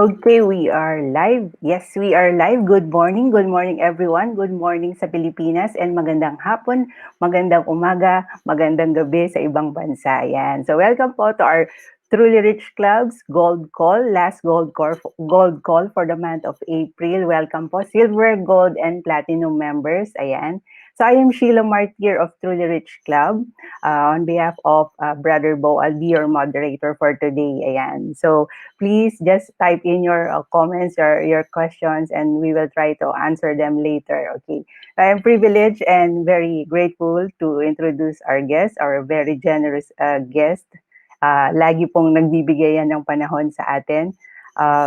Okay, we are live. Yes, we are live. Good morning. Good morning, everyone. Good morning sa Pilipinas and magandang hapon, magandang umaga, magandang gabi sa ibang bansa. Yan. So welcome po to our Truly Rich Club's Gold Call, last gold call for the month of April. Welcome po, Silver, Gold, and Platinum members. Ayan. So I am Sheila Martyr of Truly Rich Club. On behalf of Brother Bo, I'll be your moderator for today. Ayan. So please just type in your comments or your questions and we will try to answer them later. Okay. I am privileged and very grateful to introduce our guest, our very generous guest. Lagi pong nagbibigay yan ng panahon sa atin.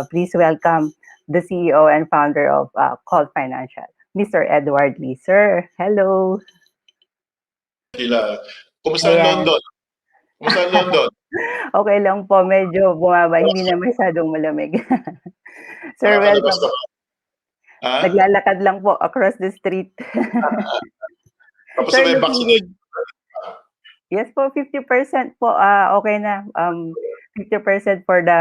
Please welcome the CEO and founder of Colt Financial, Mr. Edward Lee. Sir, hello. Sheila, kumusta ang Ayan. London? Kumusta ang London? Okay lang po, medyo bumaba, hindi na masyadong malamig. Sir, Nakakalabas welcome. ka ba? Ha? Naglalakad lang po across the street. Tapos Sir, may looking good. vaccination. Yes po, 50% po, okay na. 50% for the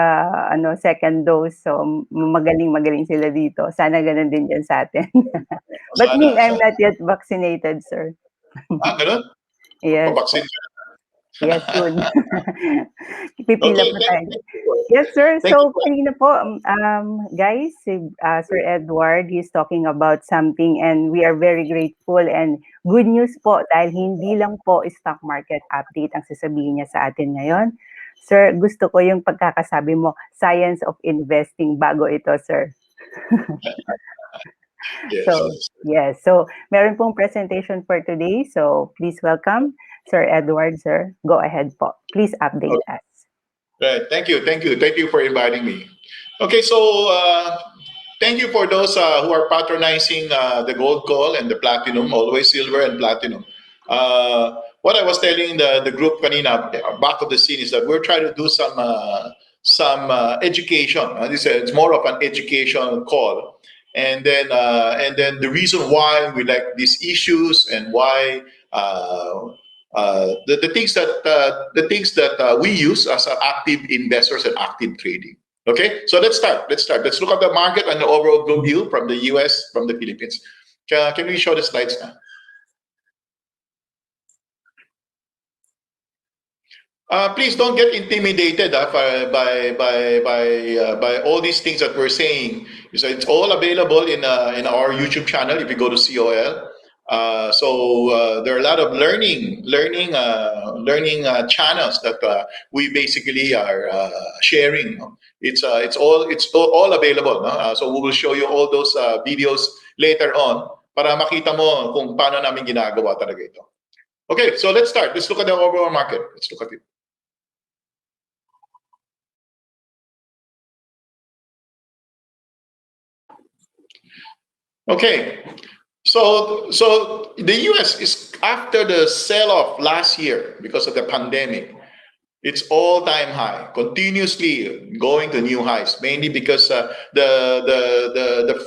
second dose. So, magaling sila dito. Sana ganun din yan sa atin. But me, I'm Sana. not yet vaccinated, sir. Ganun? Yes po. Pabaksin ka. Yes, soon. Pipila Okay, pa thank tayo. you. Yes, sir. Thank So, you. kanina po, guys, Sir Edward, he's talking about something and we are very grateful and good news po dahil hindi lang po stock market update ang sasabihin niya sa atin ngayon. Sir, gusto ko yung pagkakasabi mo, science of investing bago ito, sir. Yes, So, yes. yes. So, meron pong presentation for today. So, please welcome Sir Edward, sir. Go ahead po. Please update us. Right. Thank you for inviting me. Okay, so thank you for those who are patronizing the gold call and the platinum, always silver and platinum. What I was telling the group kanina, back of the scene, is that we're trying to do some education. It's more of an education call, and then the reason why we like these issues and why. The things that we use as active investors and active trading. Okay, so let's start. Let's look at the market and the overall global view from the U.S., from the Philippines. Can we show the slides now? Please don't get intimidated by all these things that we're saying. So it's all available in our YouTube channel if you go to COL. There are a lot of learning channels that we basically are sharing. It's all available. No? So we will show you all those videos later on para makita mo kung paano namin ginagawa talaga ito. Okay, so let's start. Let's look at the overall market. Let's look at it. Okay, so the U.S. is, after the sell-off last year because of the pandemic, it's all-time high, continuously going to new highs, mainly because the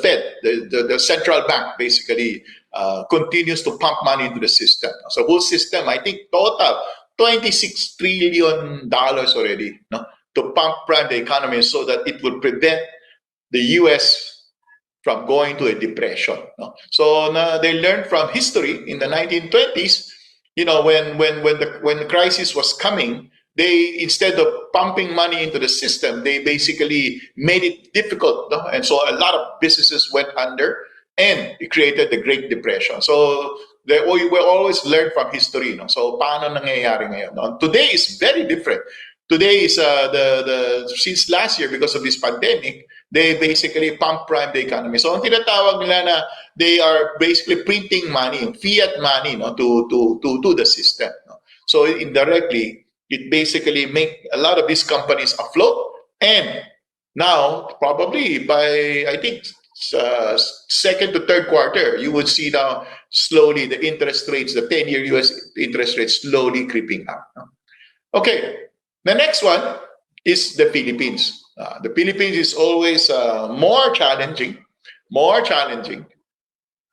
Fed, the central bank, basically continues to pump money into the system. So whole system, I think total $26 trillion already, no, to pump prime the economy so that it will prevent the U.S. from going to a depression. No? So they learned from history in the 1920s. You know, when the crisis was coming, they, instead of pumping money into the system, they basically made it difficult. No? And so a lot of businesses went under, and it created the Great Depression. So we always learn from history. No? So paano nangyayari ngayon? No? Today is very different. Today is since last year, because of this pandemic, they basically pump prime the economy. So ang tinatawag nila na they are basically printing money, fiat money, no, to the system. No? So indirectly, it basically make a lot of these companies afloat. And now, probably by, I think, second to third quarter, you would see now slowly the interest rates, the 10-year US interest rates slowly creeping up. No? Okay, the next one is the Philippines. The Philippines is always more challenging.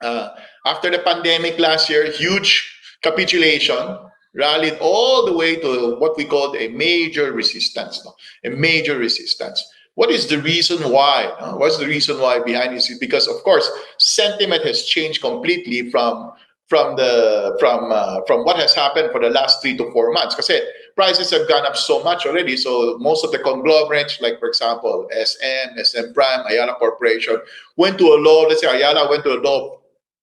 After the pandemic last year, huge capitulation, rallied all the way to what we called a major resistance. No? A major resistance. what is the reason why? What's the reason why behind this? Because of course, sentiment has changed completely from what has happened for the last 3 to 4 months. Because prices have gone up so much already. So most of the conglomerates, like for example, SM Prime, Ayala Corporation, went to a low. Let's say Ayala went to a low of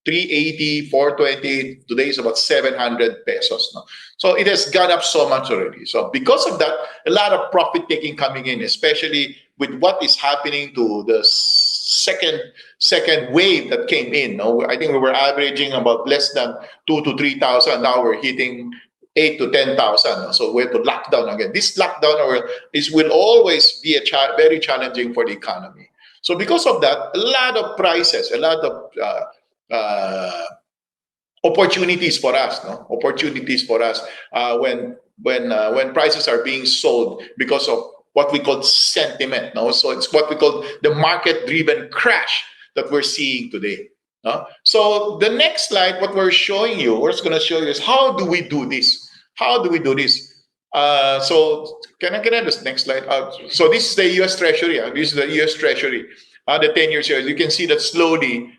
380, 420. Today is about 700 pesos. No? So it has gone up so much already. So because of that, a lot of profit taking coming in, especially with what is happening to the second wave that came in. No? I think we were averaging about less than 2 to 3,000. Now we're hitting 8 to 10,000. So we have to lock down again. This lockdown will always be very challenging for the economy. So because of that, a lot of prices, a lot of opportunities for us, no? Opportunities for us when prices are being sold because of what we call sentiment, no? So it's what we call the market-driven crash that we're seeing today. No? So the next slide, what we're showing you, we're just going to show you is how do we do this? How do we do this? So can I get this next slide? So this is the U.S. Treasury. This is the U.S. Treasury. The 10 years here. You can see that slowly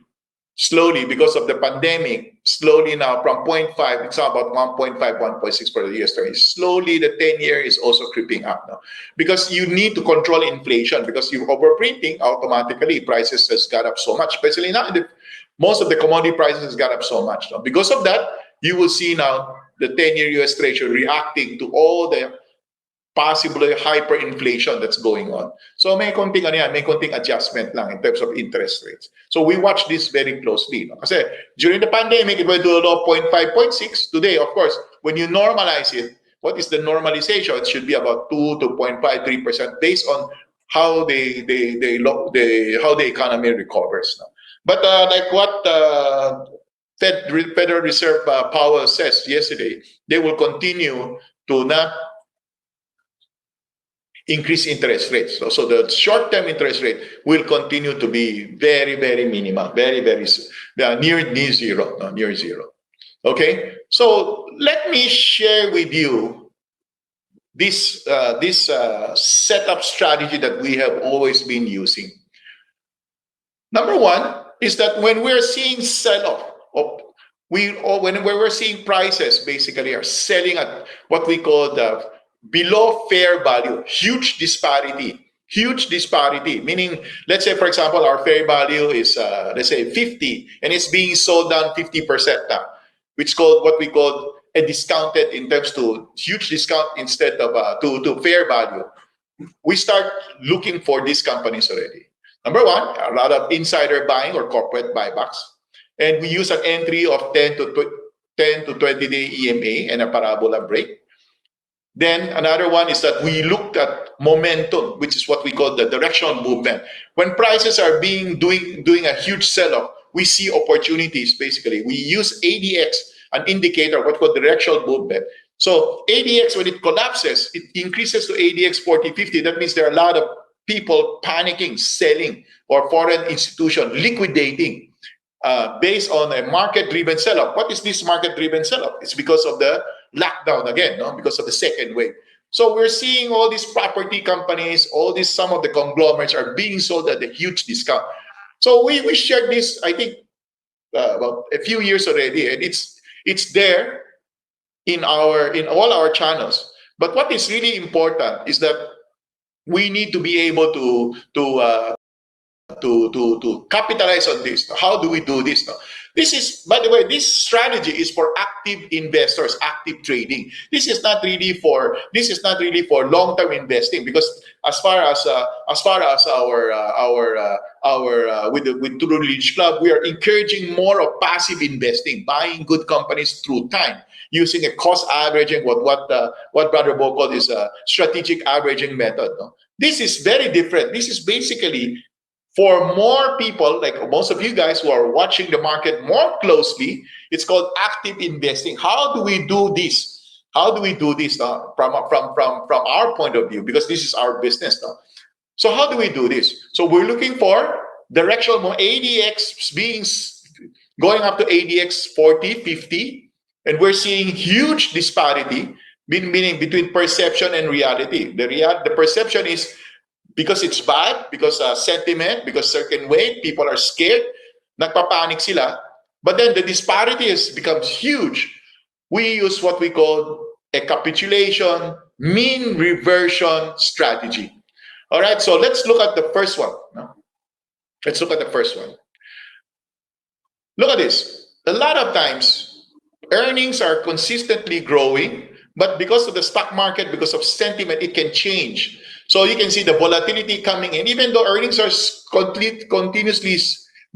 because of the pandemic, slowly now from 0.5, it's about 1.5, 1.6 for the US Treasury. Slowly, the 10-year is also creeping up now. Because you need to control inflation, because you're overprinting, automatically prices has got up so much, especially now most of the commodity prices has got up so much. Now. Because of that, you will see now the 10-year US Treasury reacting to all the possibly hyperinflation that's going on. So may konting adjustment lang in terms of interest rates. So we watch this very closely. No? Kasi during the pandemic, it went to a low 0.5, 0.6. Today, of course, when you normalize it, what is the normalization? It should be about 2 to 0.5, 3% based on how how the economy recovers. No? But like what Federal Reserve Powell says yesterday, they will continue to not increase interest rates. So the short-term interest rate will continue to be very, very minimal, very, very near zero, no, near zero. Okay, so let me share with you this setup strategy that we have always been using. Number one is that when we're seeing sell-off, when we're seeing prices basically are selling at what we call the below fair value, huge disparity, meaning, let's say, for example, our fair value is, let's say, 50, and it's being sold down 50% now, which is called what we call a discounted in terms to huge discount instead of to fair value. We start looking for these companies already. Number one, a lot of insider buying or corporate buybacks. And we use an entry of 10 to 20 day EMA and a parabola break. Then another one is that we looked at momentum, which is what we call the directional movement. When prices are doing a huge sell-off, we see opportunities. Basically, we use ADX, an indicator, what we call directional movement. So ADX, when it collapses, it increases to ADX 4050. That means there are a lot of people panicking, selling, or foreign institution liquidating based on a market-driven sell-off. What is this market-driven sell-off? It's because of the lockdown again, no? Because of the second wave. So we're seeing all these property companies, some of the conglomerates are being sold at a huge discount. So we shared this, I think, about a few years already, and it's there in all our channels. But what is really important is that we need to be able to capitalize on this. How do we do this? This is, by the way, this strategy is for active investors, active trading. This is not really for long-term investing, because as far as our with True Religion Club, we are encouraging more of passive investing, buying good companies through time, using a cost averaging, what Brother Bo called is a strategic averaging method. No? This is very different. This is basically for more people, like most of you guys who are watching the market more closely. It's called active investing. How do we do this? How do we do this from our point of view? Because this is our business now. So how do we do this? So we're looking for directional ADX going up to ADX 40, 50, and we're seeing huge disparity, meaning between perception and reality. The perception is because it's bad, because sentiment, because certain way, people are scared, nagpapanik sila. But then the disparity has becomes huge. We use what we call a capitulation, mean reversion strategy. All right, so let's look at the first one. Let's look at the first one. Look at this. A lot of times, earnings are consistently growing, but because of the stock market, because of sentiment, it can change. So you can see the volatility coming in. Even though earnings are continuously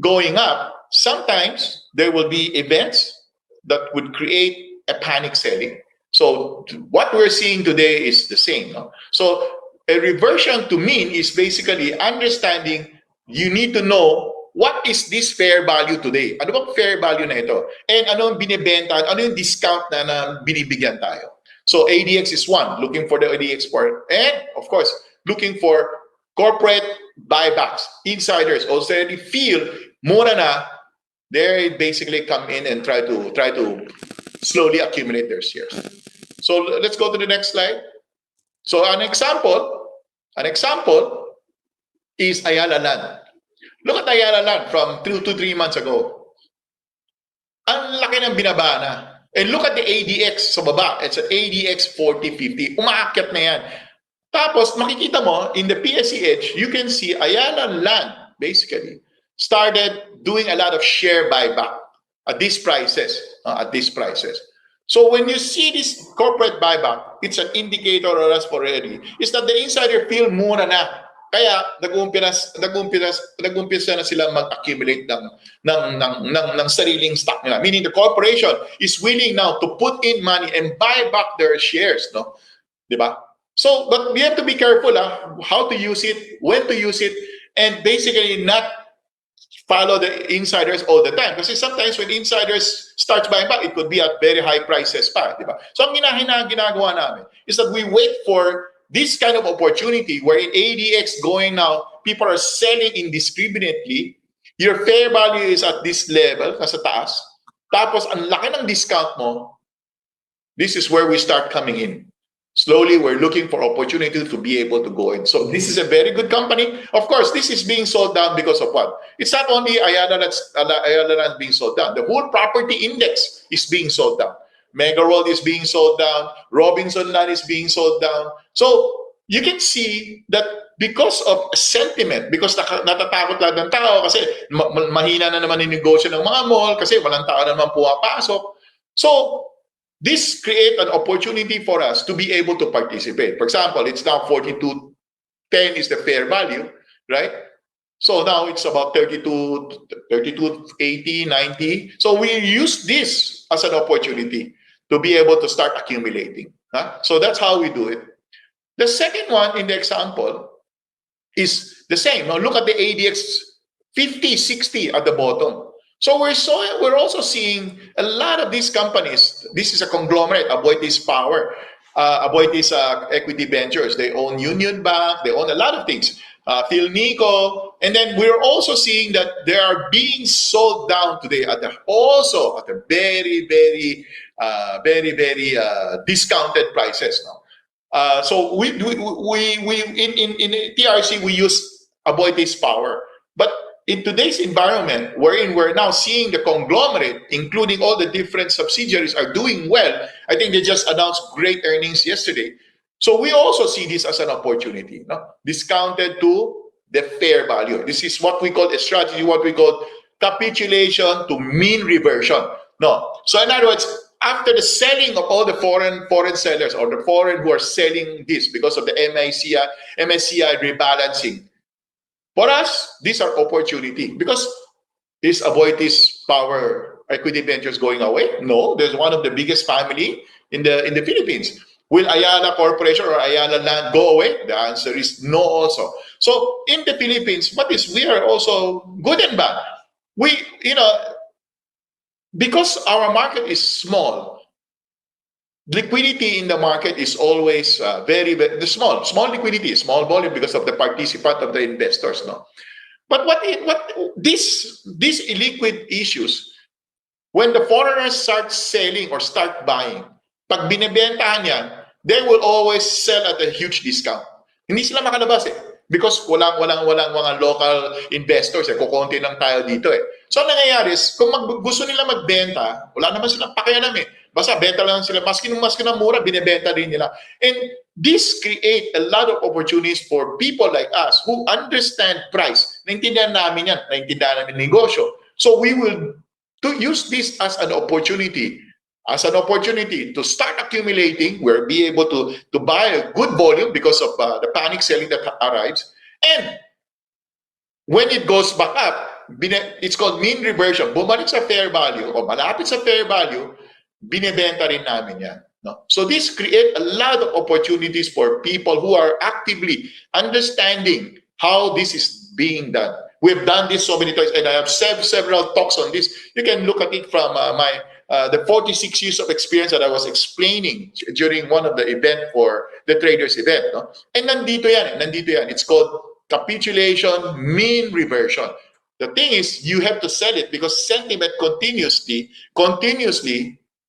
going up, sometimes there will be events that would create a panic selling. So what we're seeing today is the same. No? So a reversion to mean is basically understanding you need to know what is this fair value today? Ano bang fair value na ito? And ano ang binibenta, ano yung discount na binibigyan tayo? So ADX is one, looking for the ADX part. And of course, looking for corporate buybacks. Insiders already feel mura na, they basically come in and try to slowly accumulate their shares. So let's go to the next slide. So an example is Ayala Land. Look at Ayala Land from 2 to 3 months ago. Ang laki ng binaba na. And look at the ADX sa baba. It's an ADX 4050. Umaakyat na yan. Tapos makikita mo, in the PSEH, you can see Ayala Land basically started doing a lot of share buyback at these prices. So when you see this corporate buyback, it's an indicator or as for already, is that the insider feel mura na. Kaya nag-umpisa na sila mag-accumulate ng sariling stock nila. Meaning the corporation is willing now to put in money and buy back their shares, no? Diba? So, but we have to be careful how to use it, when to use it, and basically not follow the insiders all the time. Kasi sometimes when insiders start buying back, it could be at very high prices pa, di ba? So ang ginagawa namin is that we wait for this kind of opportunity where in ADX going now, people are selling indiscriminately, your fair value is at this level, nasa taas, tapos ang laki ng discount mo, this is where we start coming in. Slowly, we're looking for opportunity to be able to go in. So this is a very good company. Of course, this is being sold down because of what? It's not only Ayala that's being sold down. The whole property index is being sold down. Mega World is being sold down. Robinson Land is being sold down. So you can see that because of sentiment, because natatakot lahat ng tao kasi mahina na naman yung negosyo ng mga mall kasi walang tao na naman pumapasok. So this create an opportunity for us to be able to participate. For example, it's now 42.10 is the fair value, right? So now it's about 32.80, 90. So we use this as an opportunity to be able to start accumulating. So that's how we do it. The second one in the example is the same. Now look at the ADX 50, 60 at the bottom. So we're also seeing a lot of these companies. This is a conglomerate, Aboitiz Power, Aboitiz Equity Ventures. They own Union Bank. They own a lot of things. Philnico. And then we're also seeing that they are being sold down today at a very, very, very discounted prices now. So we in TRC we use Aboitiz Power, but in today's environment, wherein we're now seeing the conglomerate, including all the different subsidiaries, are doing well. I think they just announced great earnings yesterday. So we also see this as an opportunity, discounted to the fair value. This is what we call a strategy, what we call capitulation to mean reversion. So in other words, after the selling of all the foreign sellers or the foreign who are selling this because of the MSCI rebalancing, for us, these are opportunity because is Aboitiz Power Equity Ventures going away? No, there's one of the biggest family in the Philippines. Will Ayala Corporation or Ayala Land go away? The answer is no also. So in the Philippines, we are also good and bad. Because our market is small, liquidity in the market is always very, very small. Small liquidity, small volume because of the participant of the investors. But what these illiquid issues, when the foreigners start selling or start buying, pag binibentahan yan, they will always sell at a huge discount. Hindi sila makalabas eh. Because walang mga local investors, kukonti lang tayo dito eh. So ang nangyayari is, kung gusto nila magbenta, wala naman silang pakialam eh. Basta benta lang sila, maski na mura, binebenta rin nila. And this create a lot of opportunities for people like us who understand price. Naintindihan namin yan, naintindihan namin negosyo. So we will use this as an opportunity to start accumulating, we'll be able to buy a good volume because of the panic selling that arrives. And when it goes back up, it's called mean reversion. Bumalik sa fair value o malapit sa fair value, binebenta rin namin yan. No? So this create a lot of opportunities for people who are actively understanding how this is being done. We've done this so many times, and I have several talks on this. You can look at it from the 46 years of experience that I was explaining during one of the event for the traders event. No? And nandito yan. It's called capitulation, mean reversion. The thing is, you have to sell it because sentiment continuously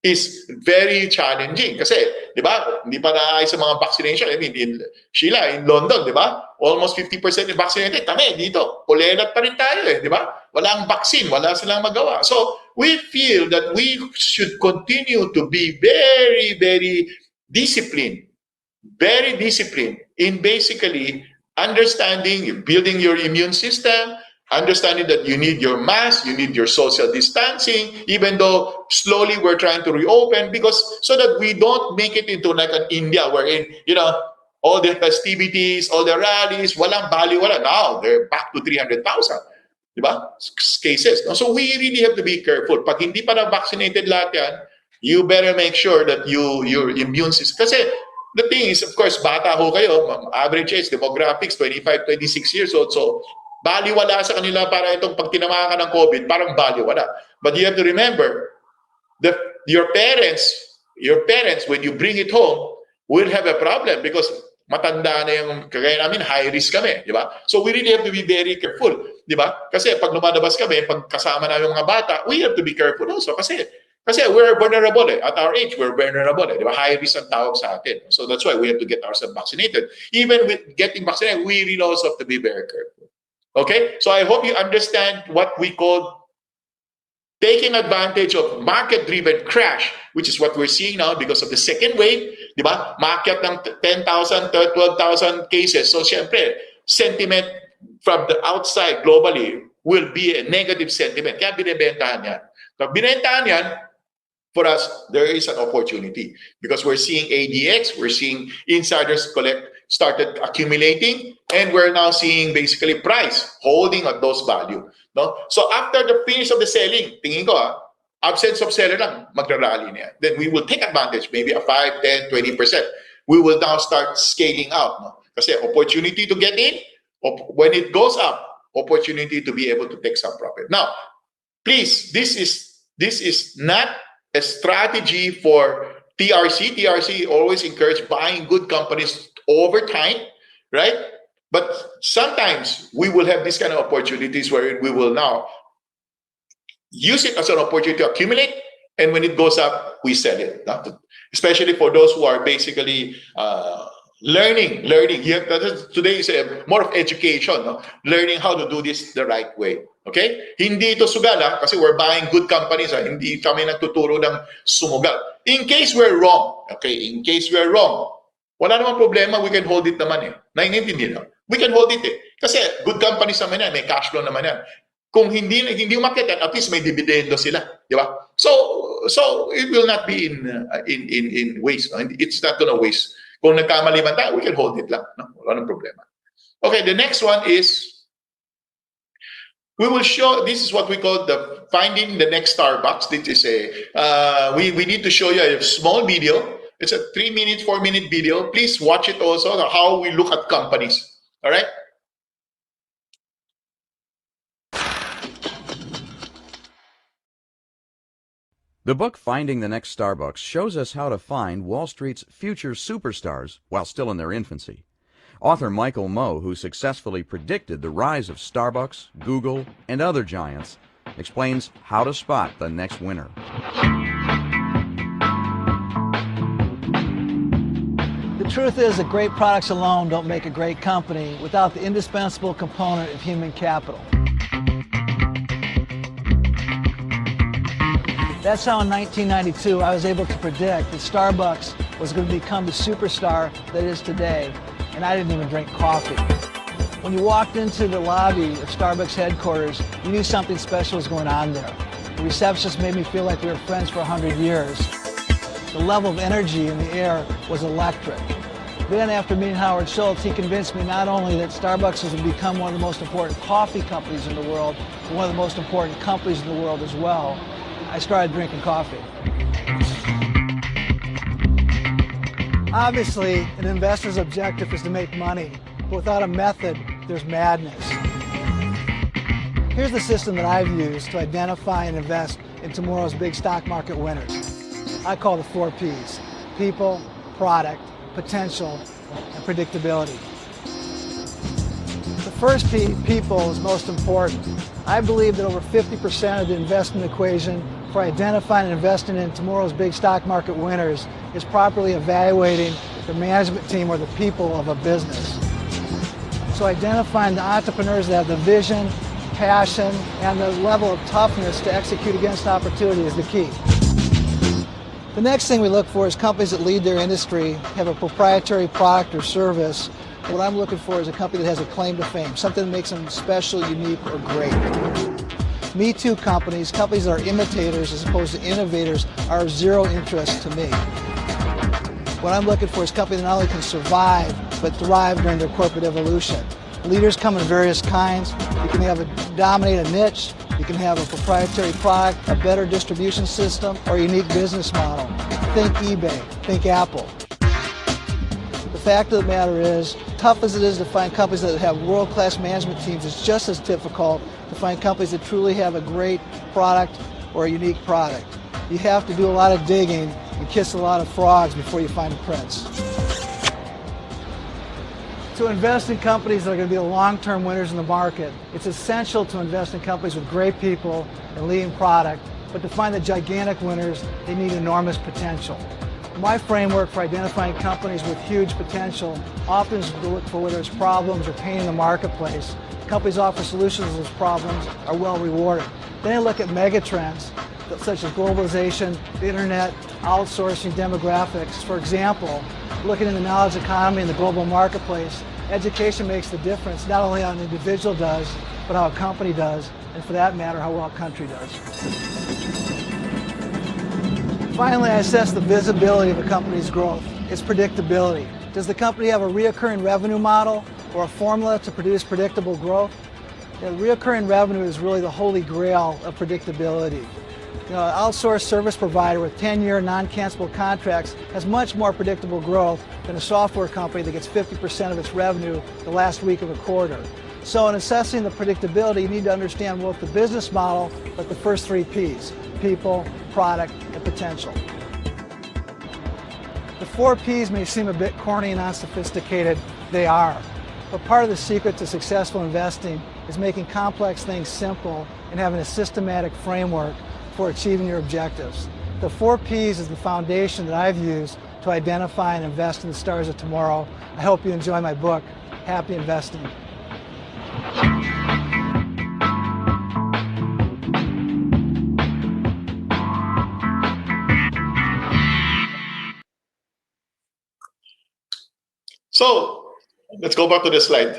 is very challenging. Kasi, di ba, hindi pa naayos sa mga vaccination. I mean, Sheila, in London, di ba, almost 50% vaccinated. Kami, dito, kulelat pa rin tayo eh, di ba? Walang vaccine, wala silang magawa. So, we feel that we should continue to be very, very disciplined in basically understanding, building your immune system, understanding that you need your mask, you need your social distancing, even though slowly we're trying to reopen, because so that we don't make it into like an India wherein, all the festivities, all the rallies, walang value, now they're back to 300,000. Diba? Cases. So we really have to be careful. Pag hindi pa na-vaccinated lahat yan, you better make sure that your immune system, kasi the thing is, of course, bata ho kayo, average age, demographics, 25, 26 years old, so baliwala sa kanila para itong pag tinamaan ka ng COVID, parang baliwala. But you have to remember, your parents, when you bring it home, will have a problem because matanda na yung, kagaya namin, high risk kami, di ba? So we really have to be very careful, di ba? Kasi pag lumalabas kami, pag kasama na yung mga bata, we have to be careful also kasi we're vulnerable eh. At our age, we're vulnerable eh. Di ba? High risk ang tawag sa atin. So that's why we have to get ourselves vaccinated. Even with getting vaccinated, we really also have to be very careful. Okay? So I hope you understand what we call taking advantage of market-driven crash, which is what we're seeing now because of the second wave, di ba? Market ng 10,000, 12,000 cases. So, syempre, sentiment from the outside globally will be a negative sentiment. Kaya binibentahan yan. Pag binentahan yan, for us, there is an opportunity because we're seeing ADX, we're seeing insiders started accumulating, and we're now seeing basically price holding at those value. No? So after the finish of the selling, tingin ko absence of seller lang, magra-rally na yan. Then we will take advantage, maybe a 5, 10, 20%. We will now start scaling out. No? Kasi opportunity to get in, when it goes up, opportunity to be able to take some profit. Now, please, this is not a strategy for TRC. TRC always encourage buying good companies over time, right? But sometimes we will have these kind of opportunities where we will now use it as an opportunity to accumulate, and when it goes up, we sell it. Especially for those who are basically learning. Today is more of education, no? Learning how to do this the right way. Okay? Hindi ito sugal, kasi we're buying good companies. Hindi kami nagtuturo ng sumugal. In case we're wrong, wala namang problema, we can hold it naman eh. Naiintindihan nyo? We can hold it eh. Kasi good companies naman yan, may cash flow naman yan. Kung hindi umakyat yan, at least may dividendo sila, di ba? So it will not be in waste. No? It's not gonna waste. Kung nagkamali man tayo, we can hold it lang. No? Wala nang problema. Okay, the next one is, we will show, this is what we call the finding the next Starbucks. This is we need to show you a small video. It's a 3-minute, 4-minute video. Please watch it also, how we look at companies. All right? The book Finding the Next Starbucks shows us how to find Wall Street's future superstars while still in their infancy. Author Michael Moe, who successfully predicted the rise of Starbucks, Google, and other giants, explains how to spot the next winner. The truth is that great products alone don't make a great company without the indispensable component of human capital. That's how in 1992 I was able to predict that Starbucks was going to become the superstar that it is today, and I didn't even drink coffee. When you walked into the lobby of Starbucks headquarters, you knew something special was going on there. The receptionist made me feel like we were friends for 100 years. The level of energy in the air was electric. Then after meeting Howard Schultz, he convinced me not only that Starbucks was to become one of the most important coffee companies in the world, but one of the most important companies in the world as well. I started drinking coffee. Obviously, an investor's objective is to make money, but without a method, there's madness. Here's the system that I've used to identify and invest in tomorrow's big stock market winners. I call the 4 Ps: people, product, potential, and predictability. The first P, people, is most important. I believe that over 50% of the investment equation for identifying and investing in tomorrow's big stock market winners is properly evaluating the management team or the people of a business. So identifying the entrepreneurs that have the vision, passion, and the level of toughness to execute against opportunity is the key. The next thing we look for is companies that lead their industry, have a proprietary product or service. What I'm looking for is a company that has a claim to fame, something that makes them special, unique, or great. Me Too companies, companies that are imitators as opposed to innovators, are of zero interest to me. What I'm looking for is companies that not only can survive, but thrive during their corporate evolution. Leaders come in various kinds. You can dominate a niche, you can have a proprietary product, a better distribution system, or a unique business model. Think eBay, think Apple. The fact of the matter is, tough as it is to find companies that have world-class management teams, it's just as difficult to find companies that truly have a great product or a unique product. You have to do a lot of digging and kiss a lot of frogs before you find a prince. To invest in companies that are going to be the long-term winners in the market, it's essential to invest in companies with great people and leading product, but to find the gigantic winners, they need enormous potential. My framework for identifying companies with huge potential often is to look for whether it's problems or pain in the marketplace. Companies offer solutions to those problems are well rewarded. Then I look at megatrends such as globalization, the internet, outsourcing, demographics. For example, looking in the knowledge economy and the global marketplace, education makes the difference, not only how an individual does, but how a company does, and for that matter, how well a country does. Finally, I assess the visibility of a company's growth, its predictability. Does the company have a reoccurring revenue model or a formula to produce predictable growth? Reoccurring revenue is really the holy grail of predictability. An outsourced service provider with 10-year non-cancelable contracts has much more predictable growth than a software company that gets 50% of its revenue the last week of a quarter. So in assessing the predictability, you need to understand both the business model, but the first 3 Ps: people, product, and potential. The 4 Ps may seem a bit corny and unsophisticated. They are. But part of the secret to successful investing is making complex things simple and having a systematic framework for achieving your objectives. The 4 Ps is the foundation that I've used to identify and invest in the stars of tomorrow. I hope you enjoy my book. Happy investing. So, let's go back to the slide.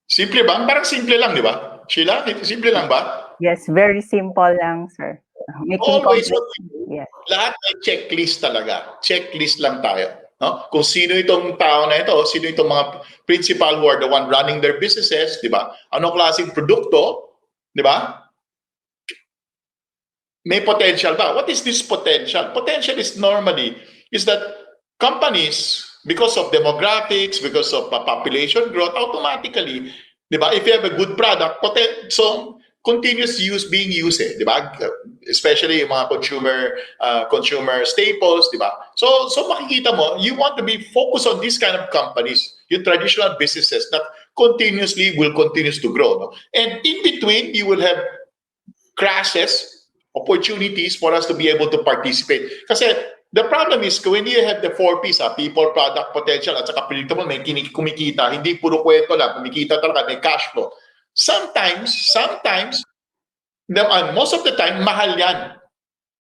Simple ba? Parang simple lang, di ba? Sheila, simple lang ba? Yes, very simple lang, sir. Making Always complex. what we do, Yes. lahat ay checklist talaga. Checklist lang tayo. No? Kung sino itong tao na ito, sino itong mga principal who are the one running their businesses, di ba? Anong klaseng produkto, di ba? May potential ba? What is this potential? Potential is normally is that companies, because of demographics, because of population growth, automatically, di ba? If you have a good product, so continuous use being used, di ba? Especially yung mga consumer staples, di ba? So makikita mo, you want to be focused on these kind of companies, yung traditional businesses that continuously will continue to grow. No? And in between, you will have crashes, opportunities for us to be able to participate. Kasi The problem is when you have the 4Ps, people, product, potential, at saka predictable, may kumikita, hindi puro kwento lang, kumikita talaga, may cash flow. Sometimes, most of the time, mahal yan.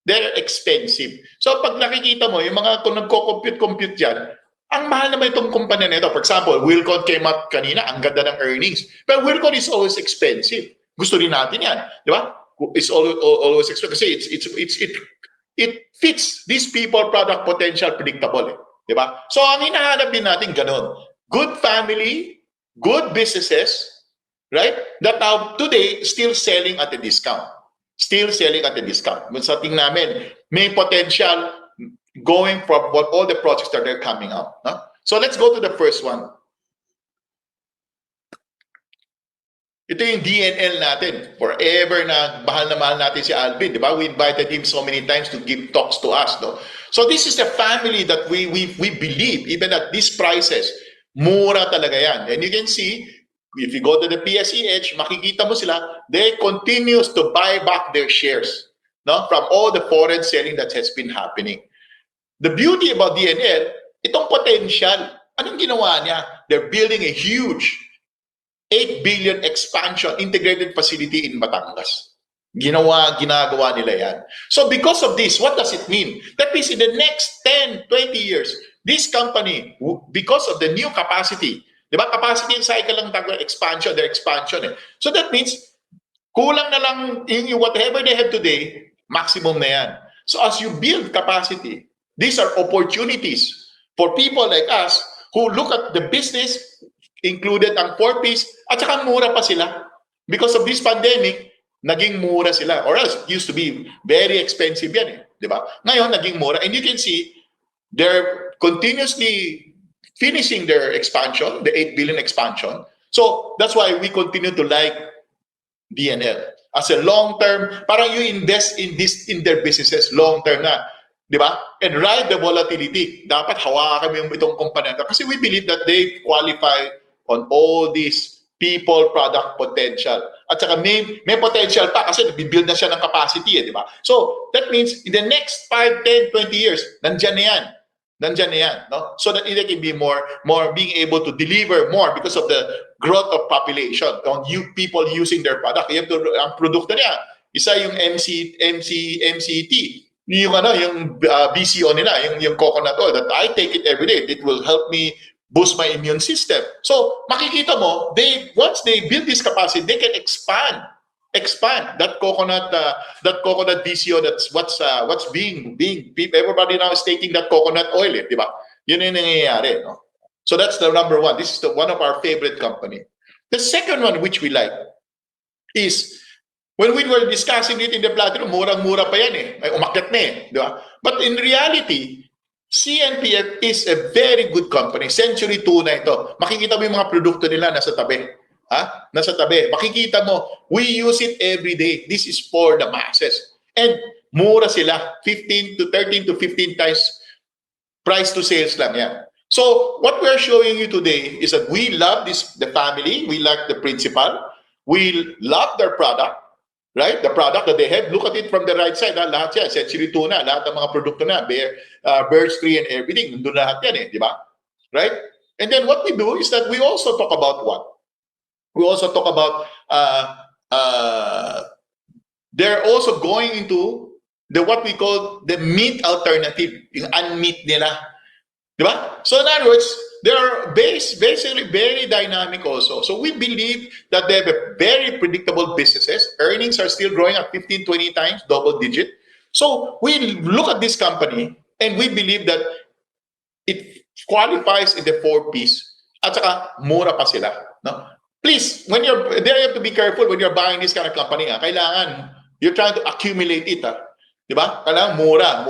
They're expensive. So pag nakikita mo, yung mga kung nagko-compute yan, ang mahal naman itong kumpanya nito. For example, Wilcon came up kanina, ang ganda ng earnings. But Wilcon is always expensive. Gusto rin natin yan. Di ba? It's always expensive. Kasi it fits these people, product, potential, predictable. Di ba? So ang hinahanap din natin ganun. Good family, good businesses, right? That now today still selling at a discount. Still selling at a discount. Sa tingin namin, may potential going from all the projects that are coming out. No? So let's go to the first one. Ito yung DNL natin. Forever na mahal natin si Alvin. Di ba? We invited him so many times to give talks to us. No? So this is a family that we believe, even at these prices, mura talaga yan. And you can see, if you go to the PSEH, makikita mo sila, they continues to buy back their shares, no, from all the foreign selling that has been happening. The beauty about DNL, itong potential, anong ginawa niya? They're building a huge 8 billion expansion integrated facility in Batangas. Ginagawa nila yan. So because of this, what does it mean? That means in the next 10, 20 years, this company, because of the new capacity, di ba? Capacity cycle lang expansion, their expansion. So that means, kulang na lang yung whatever they have today, maximum na yan. So as you build capacity, these are opportunities for people like us who look at the business, included ang 4Ps, at saka mura pa sila. Because of this pandemic, naging mura sila. Or else, it used to be very expensive yan. Di ba? Ngayon, naging mura. And you can see, they're continuously finishing their expansion, the 8 billion expansion. So that's why we continue to like DNL. As a long-term, parang you invest in their businesses long-term na. Di ba? And ride the volatility. Dapat hawakan mo itong kumpanya. Kasi we believe that they qualify on all these people, product, potential. At saka may potential pa kasi nag-build na siya ng capacity. Di ba? So that means in the next 5, 10, 20 years, nandyan na yan. No? So that they can be more being able to deliver more because of the growth of population, on people using their product. You have to, ang produkto niya, isa yung MCT, yung BCO nila, yung coconut oil that I take it every day. It will help me boost my immune system. So makikita mo, once they build this capacity, they can expand that coconut BCO. That's what's being everybody now is taking that coconut oil, di ba? Yun yung nangyayari, no? So that's the number one. This is one of our favorite company. The second one which we like is when we were discussing it in the Platinum, murang-mura pa yan ay umakyat na di ba? But in reality, CNPF is a very good company. Century Tuna ito. Makikita mo yung mga produkto nila nasa tabi. Nasa tabi. Makikita mo, we use it every day. This is for the masses. And mura sila. 13 to 15 times price to sales lang yan. So what we're showing you today is that we love the family. We like the principal. We love their product. Right? The product that they have. Look at it from the right side. Lahat yan. Century Tuna. Lahat ng mga produkto na. Birds Tree and everything. Nandun lahat yan di ba? Right? And then what we do is that we also talk about what? We also talk about they're also going into what we call the meat alternative, yung unmeat nila. Diba? So in other words, they are basically very dynamic also. So we believe that they have a very predictable businesses. Earnings are still growing at 15, 20 times, double digit. So we look at this company and we believe that it qualifies in the 4Ps. At saka, mura pa sila. No? Please, when you have to be careful when you're buying this kind of company. Kailangan, you're trying to accumulate it. Diba? Kailangan mura.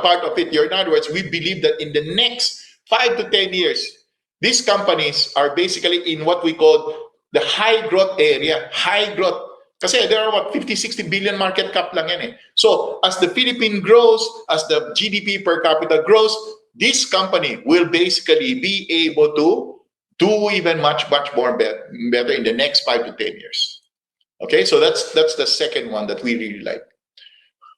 Part of it, in other words, we believe that in the next 5 to 10 years, these companies are basically in what we call the high growth area. High growth. Kasi there are 50, 60 billion market cap lang yan So as the Philippines grows, as the GDP per capita grows, this company will basically be able to do even much more better in the next 5 to 10 years. Okay, so that's the second one that we really like.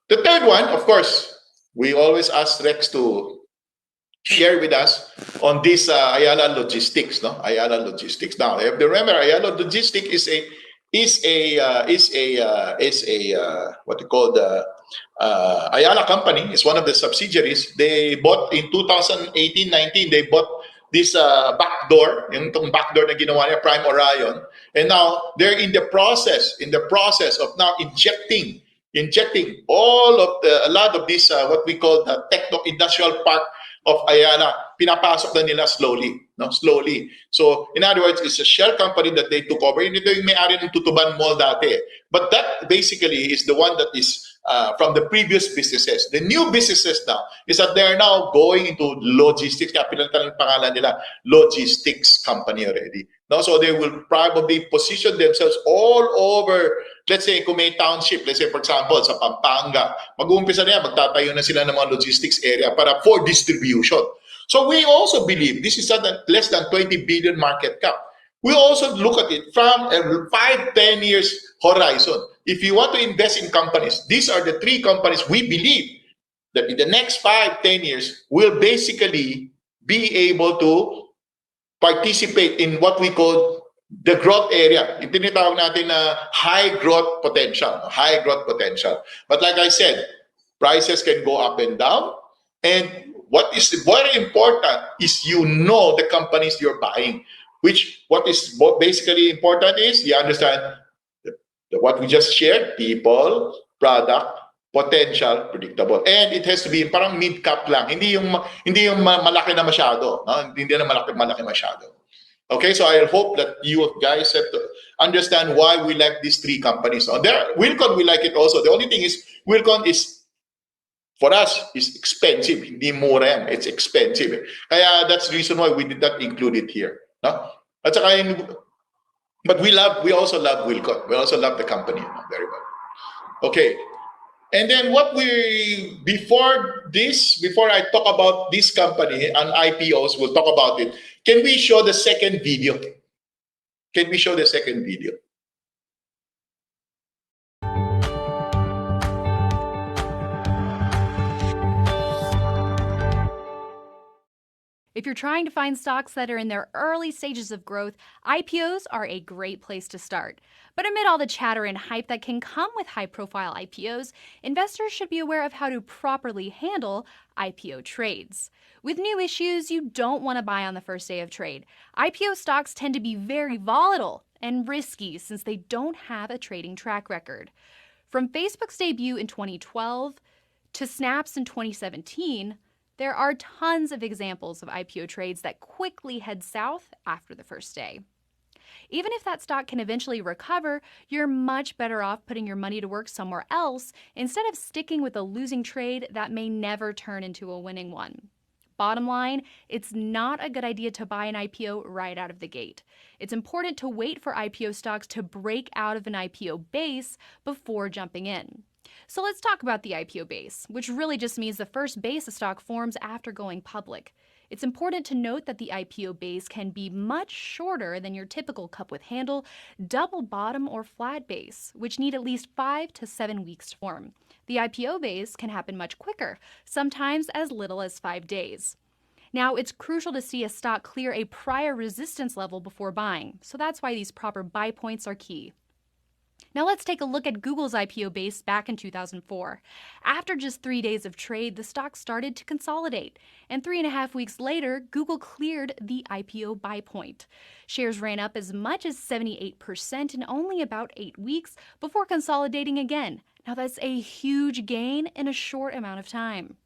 The third one, of course, we always ask Rex to share with us on this Ayala Logistics, no? Ayala Logistics. Now, if you remember, Ayala Logistics is what you call the Ayala company. It's one of the subsidiaries. They bought in 2018-19. They bought this backdoor, yung itong backdoor na ginawa niya, Prime Orion, and now they're in the process of now injecting all of a lot of this what we call the techno industrial park of Ayala, pinapasok na nila slowly, no? Slowly. So, in other words, it's a shell company that they took over. Ito yung may-ari ng Tutuban Mall dati. But that basically is the one that is from the previous businesses. The new businesses now is that they're now going into logistics. Kaya pinalitan ng pangalan nila, logistics company already. No? So, they will probably position themselves all over, let's say, kung may township, let's say, for example, sa Pampanga, mag-uumpisa na yan, magtatayo na sila ng mga logistics area para for distribution. So we also believe this is at less than 20 billion market cap. We also look at it from a 5-10 years horizon. If you want to invest in companies, these are the 3 companies we believe that in the next 5-10 years will basically be able to participate in what we call the growth area. Yung tinatawag natin na high growth potential. But like I said, prices can go up and down. And what is very important is you know the companies you're buying. What is basically important is you understand what we just shared: people, product, potential, predictable, and it has to be parang mid cap lang. Hindi yung malaki na masyado, no? Hindi na malaki masyado. Okay, so I hope that you guys have to understand why we like these 3 companies. Wilcon, we like it also. The only thing is Wilcon is, for us, is expensive. Hindi mura yan. It's expensive. Kaya that's the reason why we did not include it here. No? At saka, but we also love Wilcon. We also love the company very well. Okay. And then before I talk about this company and IPOs, we'll talk about it. Can we show the second video? If you're trying to find stocks that are in their early stages of growth, IPOs are a great place to start. But amid all the chatter and hype that can come with high-profile IPOs, investors should be aware of how to properly handle IPO trades. With new issues, you don't want to buy on the first day of trade. IPO stocks tend to be very volatile and risky since they don't have a trading track record. From Facebook's debut in 2012 to Snap's in 2017, there are tons of examples of IPO trades that quickly head south after the first day. Even if that stock can eventually recover, you're much better off putting your money to work somewhere else instead of sticking with a losing trade that may never turn into a winning one. Bottom line, it's not a good idea to buy an IPO right out of the gate. It's important to wait for IPO stocks to break out of an IPO base before jumping in. So let's talk about the IPO base, which really just means the first base a stock forms after going public. It's important to note that the IPO base can be much shorter than your typical cup with handle, double bottom, or flat base, which need at least 5 to 7 weeks to form. The IPO base can happen much quicker, sometimes as little as 5 days. Now, it's crucial to see a stock clear a prior resistance level before buying, so that's why these proper buy points are key. Now let's take a look at Google's IPO base back in 2004. After just 3 days of trade, the stock started to consolidate, and 3.5 weeks later, Google cleared the IPO buy point. Shares ran up as much as 78% in only about 8 weeks before consolidating again. Now that's a huge gain in a short amount of time.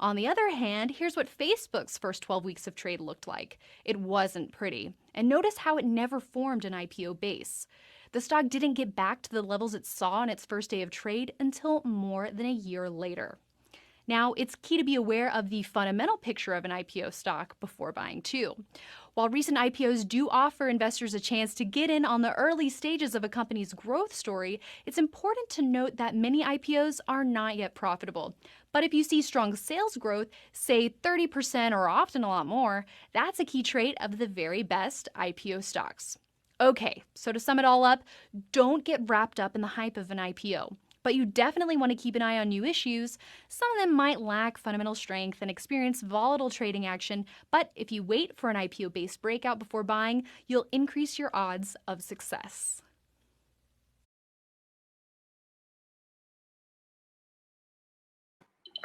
On the other hand, here's what Facebook's first 12 weeks of trade looked like. It wasn't pretty. And notice how it never formed an IPO base. The stock didn't get back to the levels it saw on its first day of trade until more than a year later. Now, it's key to be aware of the fundamental picture of an IPO stock before buying too. While recent IPOs do offer investors a chance to get in on the early stages of a company's growth story, it's important to note that many IPOs are not yet profitable. But if you see strong sales growth, say 30% or often a lot more, that's a key trait of the very best IPO stocks. Okay, so to sum it all up, don't get wrapped up in the hype of an IPO. but you definitely want to keep an eye on new issues. Some of them might lack fundamental strength and experience volatile trading action, but if you wait for an IPO-based breakout before buying, you'll increase your odds of success.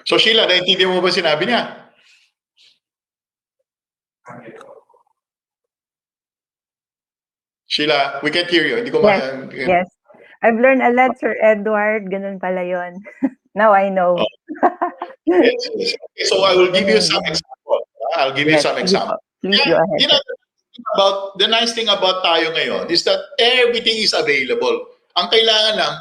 So Sheila, naintindihan mo ba sinabi niya? Sheila, we can't hear you. Hindi ko Yes. I've learned a lot, Sir Edward. Ganun pala yon. Now I know. Yes, yes. Okay, so I will give you some example. I'll give you Yes, some sige example. po. Please go ahead. You know, the nice thing about tayo ngayon is that everything is available. Ang kailangan lang,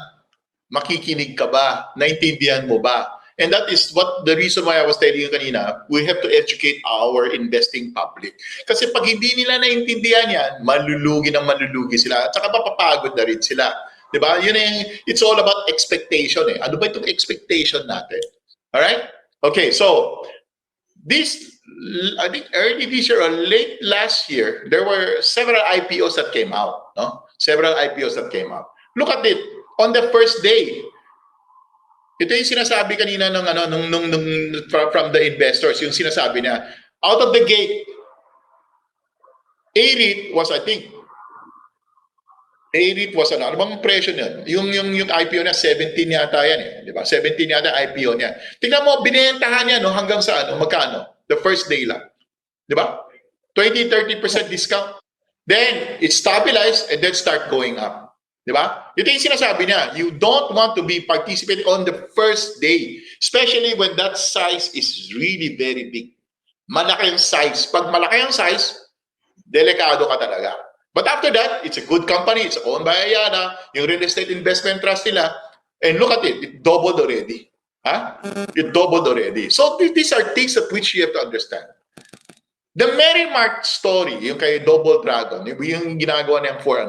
makikinig ka ba? Naintindihan mo ba? And that is what the reason why I was telling you kanina, we have to educate our investing public. Kasi pag hindi nila naintindihan yan, malulugi sila. At saka mapapagod na rin sila. Diba? Yun it's all about expectation eh. Ano ba itong expectation natin? Alright? Okay, so this, I think early this year or late last year, there were several IPOs that came out. No? Several IPOs that came out. Look at it. On the first day, ito yung sinasabi kanina from the investors, yung sinasabi niya, out of the gate, AREIT was, I think, AREIT was ano bang presyo niyan? Yung IPO niya, 17 yata yan eh. Di ba? 17 yata IPO niya. Tingnan mo, binentahan niya no, hanggang sa magkano? The first day lang. Di ba? 20-30% discount. Then, it stabilized and then start going up. Di ba? Ito yung sinasabi niya, you don't want to be participating on the first day, especially when that size is really very big. Malaki yung size. Pag malaki yung size, delikado ka talaga. But after that, it's a good company. It's owned by Ayala, yung real estate investment trust nila. And look at it, it doubled already. Huh? It doubled already. So these are things that which you have to understand. The Merrimark story, yung kay Double Dragon, yung ginagawa niya for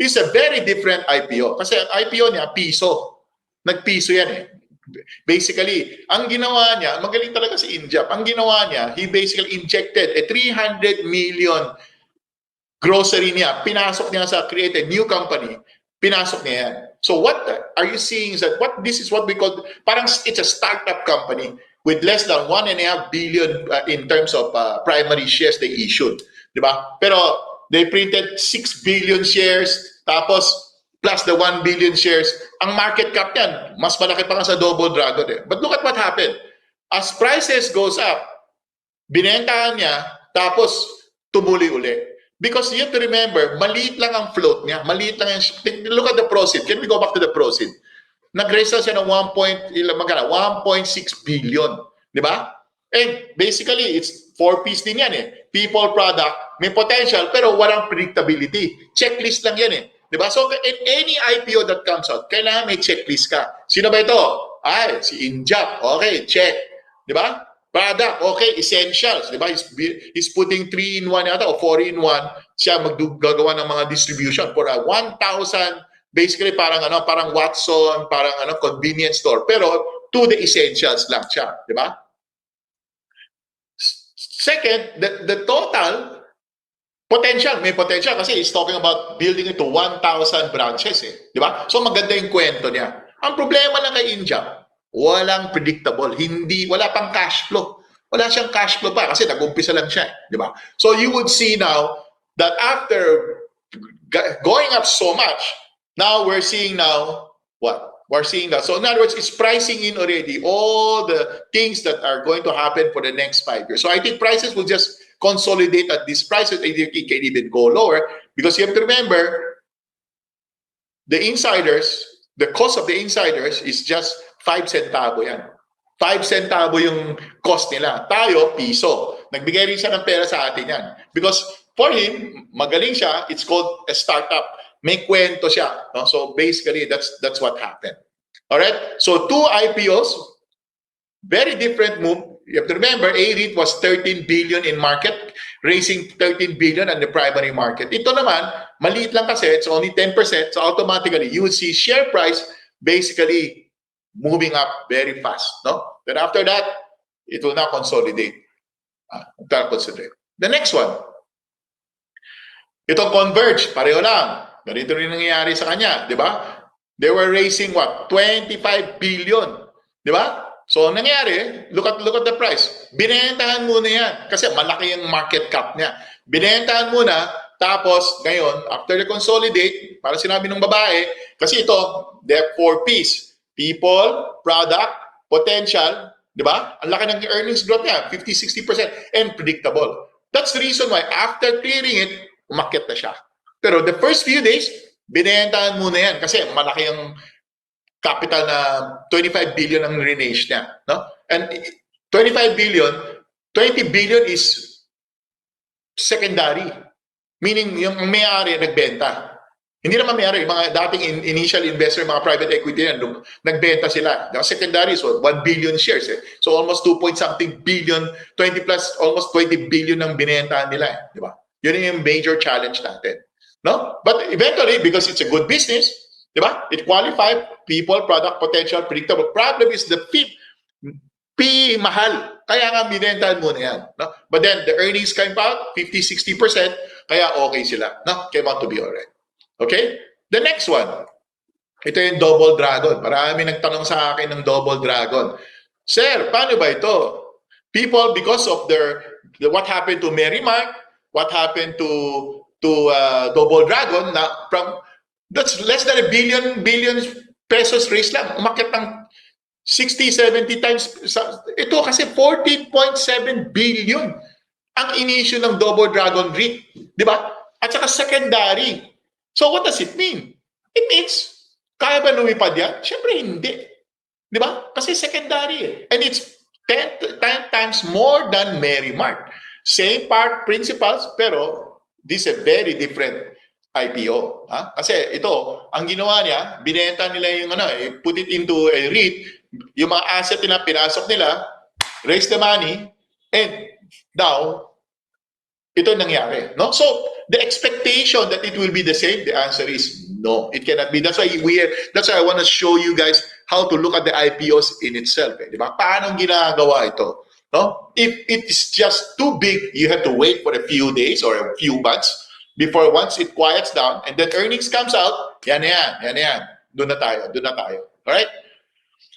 is a very different IPO. Kasi ang IPO niya, piso. Nagpiso yan eh. Basically, ang ginawa niya, magaling talaga si Injap. Ang ginawa niya, he basically injected a 300 million grocery niya. Pinasok niya sa create a new company. Pinasok niya yan. So what are you seeing is that this is what we call, parang it's a startup company with less than 1.5 billion in terms of primary shares they issued. Diba? Pero they printed 6 billion shares, tapos plus the 1 billion shares. Ang market cap yan, mas malaki pa nga sa Double Dragon eh. But look at what happened. As prices goes up, binentahan niya, tapos tumuli uli. Because you have to remember, maliit lang ang float niya. Maliit lang yung, look at the proceed. Can we go back to the proceed? Nag-raise siya ng 1.6 billion. Di ba? And basically, it's 4 P's din yan eh. People, product, may potential, pero walang predictability. Checklist lang yan eh. Di ba? So, in any IPO that comes out, kailangan may checklist ka. Sino ba ito? Ay, si Injap. Okay, check. Di ba? Product, okay, essentials. Di ba? He's putting 3-in-1 yata o 4-in-1. Siya maggagawa ng mga distribution for 1,000. Basically, parang Watson, parang convenience store. Pero, to the essentials lang siya. Di ba? Second, the total potential, may potential kasi he's talking about building it to 1,000 branches. Di ba? So, maganda yung kwento niya. Ang problema lang kay Injap, walang predictable. Wala pang cash flow. Wala siyang cash flow pa kasi nag-umpisa lang siya. Di ba? So, you would see now that after going up so much, now we're seeing what? We're seeing that. So in other words, it's pricing in already all the things that are going to happen for the next 5 years. So I think prices will just consolidate at these prices. It can even go lower because you have to remember the insiders, the cost of the insiders is just 5 centavo yan. 5 centavo yung cost nila. Tayo, piso. Nagbigay rin siya ng pera sa atin yan. Because for him, magaling siya, it's called a startup. May kwento siya. No? So basically, that's what happened. All right? So 2 IPOs, very different move. You have to remember, AREIT was 13 billion in market, raising 13 billion on the primary market. Ito naman, maliit lang kasi, it's only 10%. So automatically, you will see share price basically moving up very fast. No? Then after that, it will now consolidate. The next one, itong Converge, pareho lang. Ganito rin nangyayari sa kanya, di ba? They were raising what? 25 billion. Di ba? So, ang nangyari, look at the price. Binentahan muna yan kasi malaki yung market cap niya. Binentahan muna, tapos ngayon, after the consolidate, para sinabi ng babae, kasi ito, they have 4 Ps. People, product, potential, di ba? Ang laki ng earnings growth niya, 50-60%, and predictable. That's the reason why after clearing it, umakyat na siya. Pero the first few days, binentahan muna yan kasi malaki yung capital na 25 billion ang re-raise niya. No? And 25 billion, 20 billion is secondary. Meaning, yung may-ari nagbenta. Hindi naman may-ari, yung mga dating initial investor, mga private equity yan, nagbenta sila. The secondary is 1 billion shares. Eh. So almost 2-point-something billion, 20 plus, almost 20 billion ang binentahan nila. Eh. Di ba? Yun yung major challenge natin. No? But eventually, because it's a good business, di ba? It qualified people, product, potential, predictable. Problem is the P mahal. Kaya nga binentahan muna yan. No? But then the earnings came out 50-60%, kaya okay sila. No? Came out to be alright. Okay? The next one. Ito yung Double Dragon. Marami nagtanong sa akin ng Double Dragon. Sir, paano ba ito? People, because of what happened to Merrimark, what happened to Double Dragon, na from that's less than a billion pesos raise lang. Umakyat ng 60-70 times. Ito kasi 14.7 billion ang inisyu ng Double Dragon REIT. Di ba? At saka secondary. So what does it mean? It means, kaya ba lumipad yan? Siyempre hindi. Di ba? Kasi secondary eh. And it's 10 times more than Merrimark. Same part principles, pero this is a very different IPO. Ha? Kasi ito, ang ginawa niya, binenta nila yung put it into a REIT, yung mga asset nila, pinasok nila, raise the money, and now, ito nangyari. No? So, the expectation that it will be the same, the answer is no. It cannot be. That's why I want to show you guys how to look at the IPOs in itself. Eh, di ba? Paano ginagawa ito? No? If it's just too big, you have to wait for a few days or a few months before once it quiets down and then earnings comes out, yan. Doon na tayo. All right?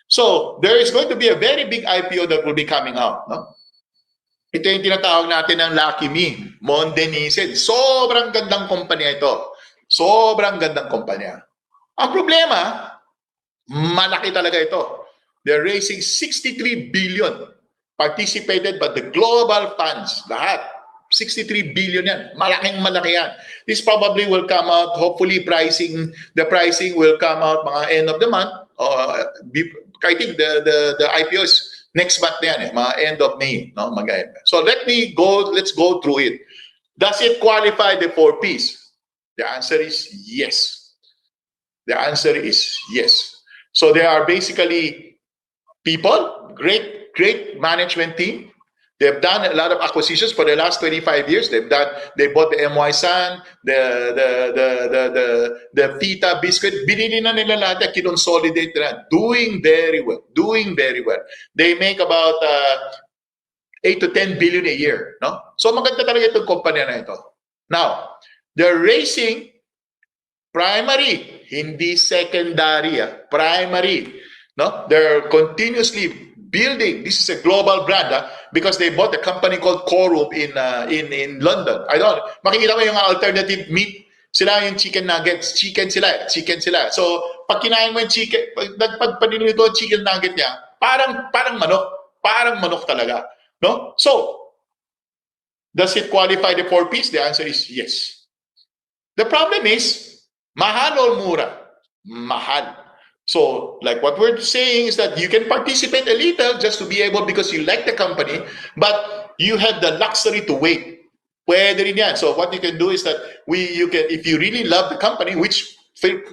So, there is going to be a very big IPO that will be coming out. No? Ito yung tinatawag natin ng Lucky Me, Mondenizen. Sobrang gandang kumpanya ito. Sobrang gandang kumpanya. Ang problema, malaki talaga ito. They're raising 63 billion participated by the global funds. Lahat. 63 billion yan. Malaking malaki yan. This probably will come out, hopefully the pricing will come out mga end of the month. I think the IPO is next month na yan, mga end of May. No? So let's go through it. Does it qualify the 4 Ps? The answer is yes. The answer is yes. So they are basically people, great management team. They've done a lot of acquisitions for the last 25 years. They bought the MY San, the Fita Biscuit. Binili na nila lahat, kinonsolidate na. Doing very well. They make about 8 to 10 billion a year. No? So maganda talaga itong kumpanya na ito. Now, they're raising primary, hindi secondary. Primary. No? They're continuously building. This is a global brand because they bought a company called Corum in London. Makikita mo yung alternative meat. Sila yung chicken nuggets. Chicken sila. So, pag kinain mo yung chicken, pag paninito yung chicken nugget niya, parang manok. Parang manok talaga. No? So, does it qualify the 4 Ps? The answer is yes. The problem is, mahal or mura? Mahal. So, like what we're saying is that you can participate a little just to be able because you like the company, but you have the luxury to wait. Pwede rin yan. So, what you can do is that if you really love the company, which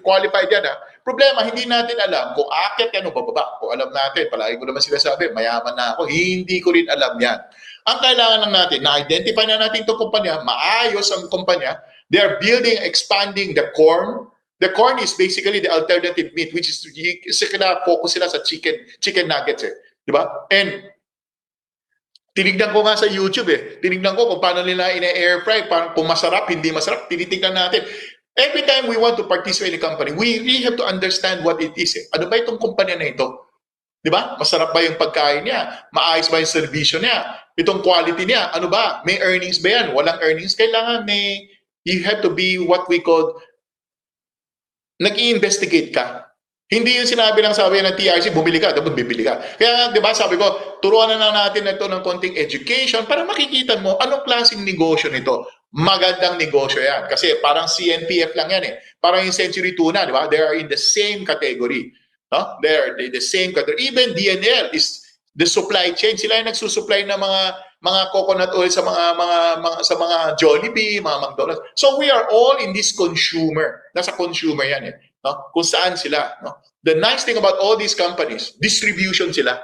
qualified yan, problema, hindi natin alam kung akit yan o bababa. Kung alam natin, palagi ko naman sinasabi, mayaman na ako, hindi ko rin alam yan. Ang kailangan lang natin, na-identify na natin itong kumpanya, maayos ang kumpanya, they are building, expanding the corn. The corn is basically the alternative meat, which is focus sila sa chicken nuggets. Di ba? And tinignan ko nga sa YouTube Tinignan ko kung paano nila ina-air fry, kung masarap, hindi masarap, tinitignan natin. Every time we want to participate in a company, we really have to understand what it is. Ano ba itong kumpanya na ito? Di ba? Masarap ba yung pagkain niya? Maayos ba yung servisyo niya? Itong quality niya, ano ba? May earnings ba yan? Walang earnings? Kailangan you have to be what we call, nag-i-investigate ka. Hindi yung sinabi ng TRC, bumili ka, dapat bibili ka. Kaya, di ba, sabi ko, turuan na natin ito ng konting education para makikita mo anong klaseng negosyo nito. Magandang negosyo yan. Kasi parang CNPF lang yan eh. Parang yung Century Tuna, di ba? They are in the same category. No? They're the same category. Even DNL is the supply chain. Sila yung nagsusupply ng mga coconut oil sa mga Jollibee, mga McDonald's. So we are all in this consumer. Nasa consumer yan eh. No? Kung saan sila. No? The nice thing about all these companies, distribution sila.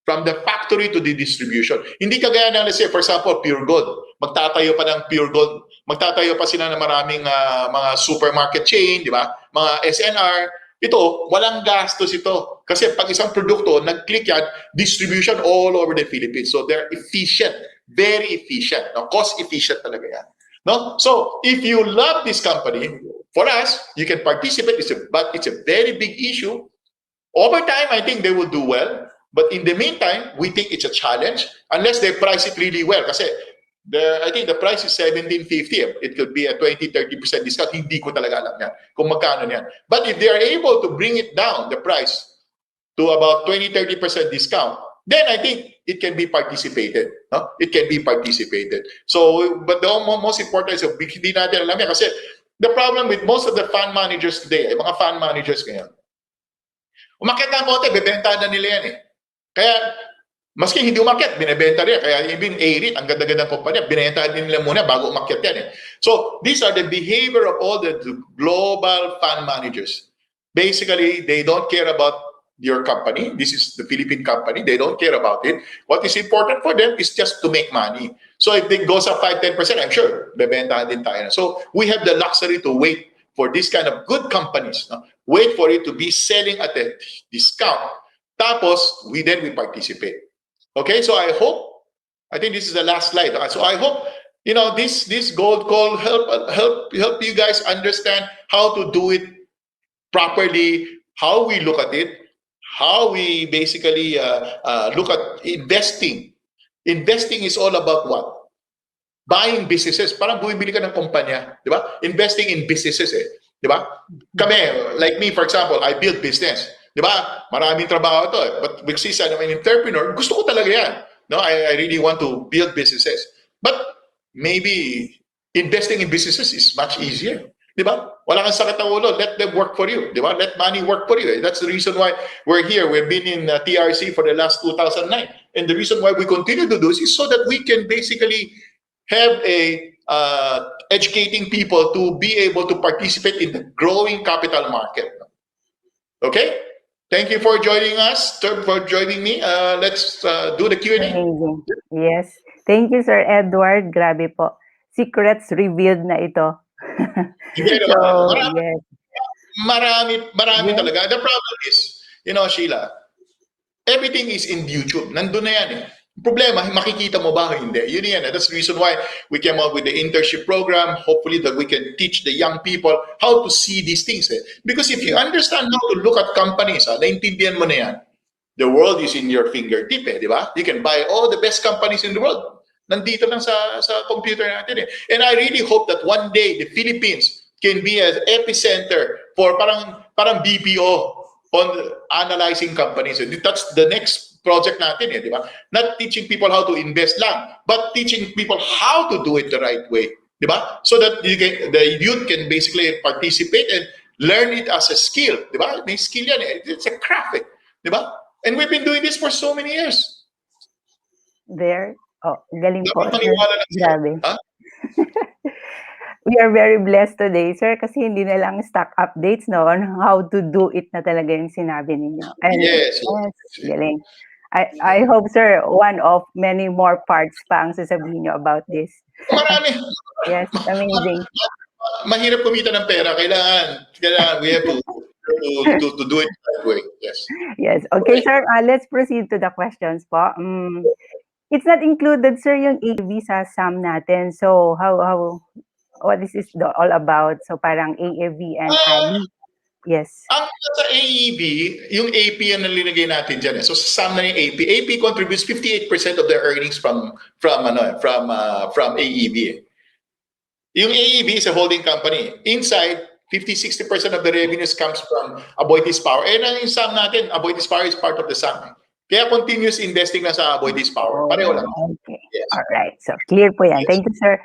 From the factory to the distribution. Hindi kagaya ng, let's say, for example, Pure Gold. Magtatayo pa ng Pure Gold. Magtatayo pa sila ng maraming mga supermarket chain, di ba? Mga SNR. Ito, walang gastos ito. Kasi pag isang produkto, nag-click yan, distribution all over the Philippines. So they're efficient. Very efficient. No? Cost efficient talaga yan. No? So if you love this company, for us, you can participate, but it's a very big issue. Over time, I think they will do well. But in the meantime, we think it's a challenge unless they price it really well. Kasi I think the price is 17.50. It could be a 20-30% discount. Hindi ko talaga alam yan kung magkano yan. But if they are able to bring it down, the price, to about 20-30% discount, then I think it can be participated. No? It can be participated. So, but the most important is, hindi natin alam yan. Kasi the problem with most of the fund managers today, mga fund managers ngayon, umakyat na ang konti, bebenta na nila yan eh. Kaya, maski hindi umakyat, binibenta rin. Kaya even A-REIT, ang ganda-gandang kumpanya, binenta din nila muna bago umakyat yan eh. So, these are the behavior of all the global fund managers. Basically, they don't care about your company. This is the Philippine company. They don't care about it. What is important for them is just to make money. So, if it goes up 5-10%, I'm sure, bebentahan din tayo. So, we have the luxury to wait for this kind of good companies. No? Wait for it to be selling at a discount. Tapos, we participate. Okay, so I think this is the last slide. So I hope, this gold call help you guys understand how to do it properly, how we look at it, how we basically look at investing. Investing is all about what? Buying businesses. Parang bumibili ka ng kumpanya, di ba? Investing in businesses di ba? Kami, like me, for example, I build business. Di ba? Maraming trabaho ito But since I'm an entrepreneur, gusto ko talaga yan. No, I really want to build businesses. But maybe investing in businesses is much easier. Di ba? Wala kang sakit ng ulo. Let them work for you. Di ba? Let money work for you. That's the reason why we're here. We've been in TRC for the last 2009. And the reason why we continue to do this is so that we can basically have educating people to be able to participate in the growing capital market. Okay? Thank you for joining us, for joining me. Let's do the Q&A. Amazing. Yes. Thank you, Sir Edward. Grabe po. Secrets revealed na ito. So, yes. Marami Yes. talaga. The problem is, Sheila, everything is in YouTube. Nandun na yan eh. Problema, makikita mo ba o hindi? Yun yan. That's the reason why we came up with the internship program. Hopefully that we can teach the young people how to see these things. Because if you understand how to look at companies, naintindihan mo na yan, the world is in your fingertip di ba? You can buy all the best companies in the world. Nandito lang sa computer natin And I really hope that one day the Philippines can be an epicenter for parang BPO on analyzing companies. That's the next project natin di ba? Not teaching people how to invest lang, but teaching people how to do it the right way, di ba? So that the youth can basically participate and learn it as a skill, di ba? May skill yan It's a craft di ba? And we've been doing this for so many years. There. Oh, galing po. Dapat maniwala lang sila. Grabe. We are very blessed today, sir, kasi hindi na lang stock updates on how to do it na talaga yung sinabi ninyo. And Yes. Galing. I hope, sir, one of many more parts pa ang sasabihin nyo about this. Marami. Yes, amazing. Mahirap kumita ng pera. Kailangan we have to do it that way. Yes. Yes. Okay, sir, let's proceed to the questions po. It's not included, sir, yung AV sa SAM natin. So, how what this is all about. So parang AAV and Ah, Ali. Yes. ang sa AEB, yung AP yan ang linagay natin dyan. So sa sum na yung AP. AP contributes 58% of their earnings from AEB. Yung AEB is a holding company. Inside, 50-60% of the revenues comes from Aboitiz Power. And ang sum natin, Aboitiz Power is part of the sum. Kaya continuous investing na sa Aboitiz Power. Pareho lang. Okay. Yes. All right. So clear po yan. Yes. Thank you, sir.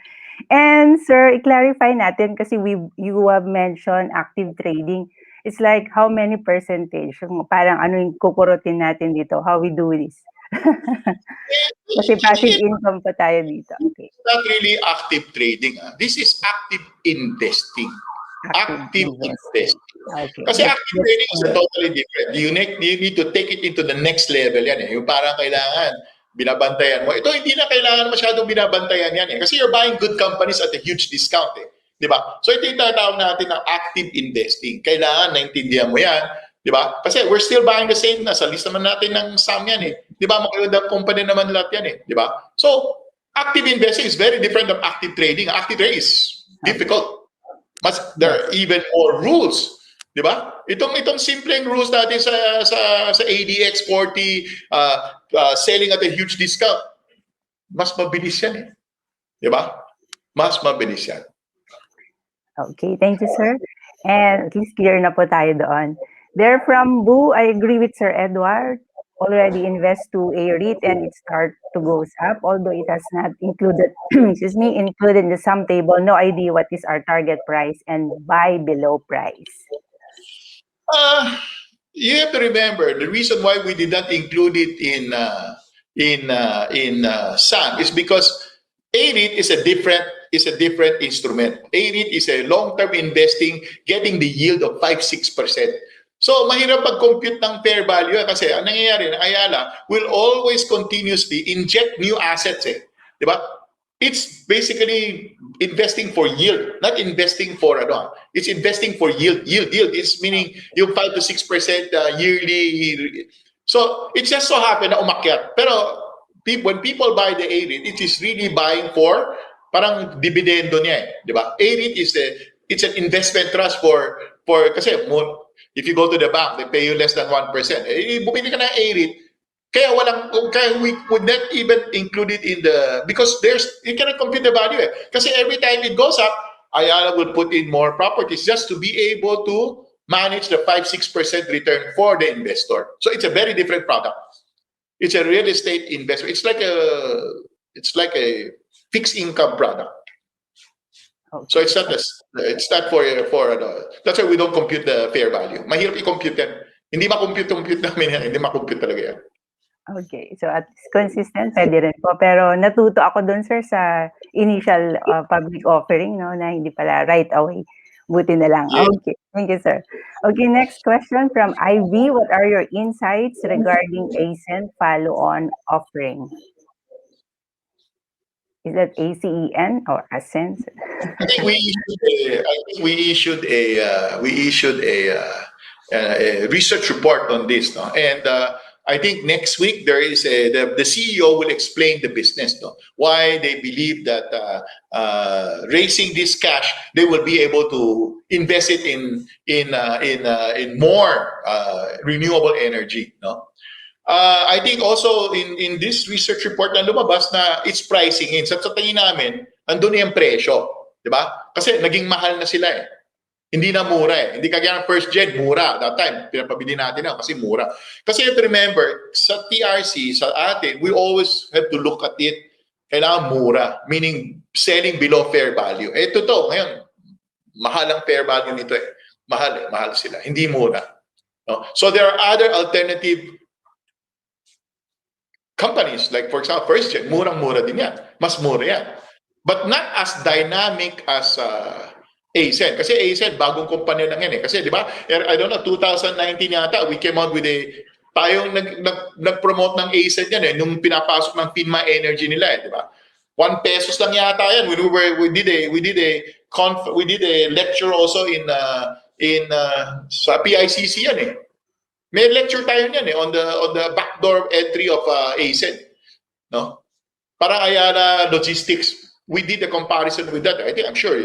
And sir, i-clarify natin kasi you have mentioned active trading. It's like how many percentage? Parang ano yung kukurutin natin dito? How we do this? Kasi passive income pa tayo dito. Okay. It's not really active trading. This is active investing. Active investing. Okay. Kasi active trading is totally different. You need to take it into the next level yan eh. Yung parang kailangan binabantayan mo. Ito hindi na kailangan masyadong binabantayan yan eh. Kasi you're buying good companies at a huge discount eh. Di ba? So ito yung tatawag natin ng active investing. Kailangan naintindihan mo yan. Di ba? Kasi we're still buying the same. Nasa list naman natin ng SAM yan eh. Di ba? Maganda company naman lahat yan eh. Di ba? So, active investing is very different from active trading. Active trading is difficult. There are even more rules. Di ba? Itong simpleng rules natin sa ADX 40, selling at a huge discount. Mas mabilis yan eh. Di ba? Mas mabilis yan. Okay, thank you, sir. And at least clear na po tayo doon. There from Boo, I agree with Sir Edward. Already invest to a REIT and it start to goes up, although it has not included, included in the sum table. No idea what is our target price and buy below price. You have to remember the reason why we did not include it in SAM is because AREIT is a different instrument. AREIT is a long-term investing, getting the yield of 5-6%. So mahirap pag-compute ng fair value kasi ang nangyayari ng Ayala will always continuously inject new assets eh. Di ba? It's basically investing for yield, not investing for it's investing for yield. Yield is meaning yung 5 to 6% yearly. So it just so happen na umakyat. Pero when people buy the AREIT, it is really buying for parang dividendo niya eh, di ba? AREIT it's an investment trust for kasi if you go to the bank, they pay you less than 1%. Eh, bumili ka ng AREIT, kaya we would not even include it in because you cannot compute the value eh. Kasi every time it goes up, Ayala will put in more properties just to be able to manage the 5-6% return for the investor. So it's a very different product. It's a real estate investment. It's like a fixed income product. Okay. So it's not for that's why we don't compute the fair value. Mahirap i-compute yan. Hindi ma-compute namin yan. Hindi ma-compute talaga yan. Okay. So at least consistent, pwede rin po. Pero natuto ako dun, sir, sa initial public offering, no, na hindi pala right away. Buti na lang. Yeah. Okay. Thank you, sir. Okay, next question from Ivy. What are your insights regarding ACEN follow-on offering? Is that ACEN or ASCEN? I think we issued a research report on this, no? And I think next week there is the CEO will explain the business, no? Why they believe that raising this cash, they will be able to invest it in more renewable energy, no? I think also in this research report na lumabas na it's pricing in. Sa tingin namin, andun yung presyo. Di ba? Kasi naging mahal na sila eh. Hindi na mura eh. Hindi kagaya ng first gen, mura. That time, pinapabili natin na kasi mura. Kasi you have to remember, sa TRC, sa atin, we always have to look at it, kailangan mura. Meaning, selling below fair value. Eh, totoo, ngayon, mahal ang fair value nito eh. Mahal sila. Hindi mura. No? So there are other alternative companies, like for example, first gen, murang-mura din yan. Mas mura yan. But not as dynamic as ACEN. Kasi ACEN, bagong kumpanya lang yan eh. Kasi di ba, I don't know, 2019 yata, we came out with tayong nag-promote ng ACEN yan eh, nung pinapasok ng FINMA Energy nila eh, di ba? 1 pesos lang yata yan. We did a lecture also sa PICC yan eh. May lecture tayo niyan eh on the backdoor entry of ACEN, no? Para Ayala Logistics. we did a comparison with that. I think I'm sure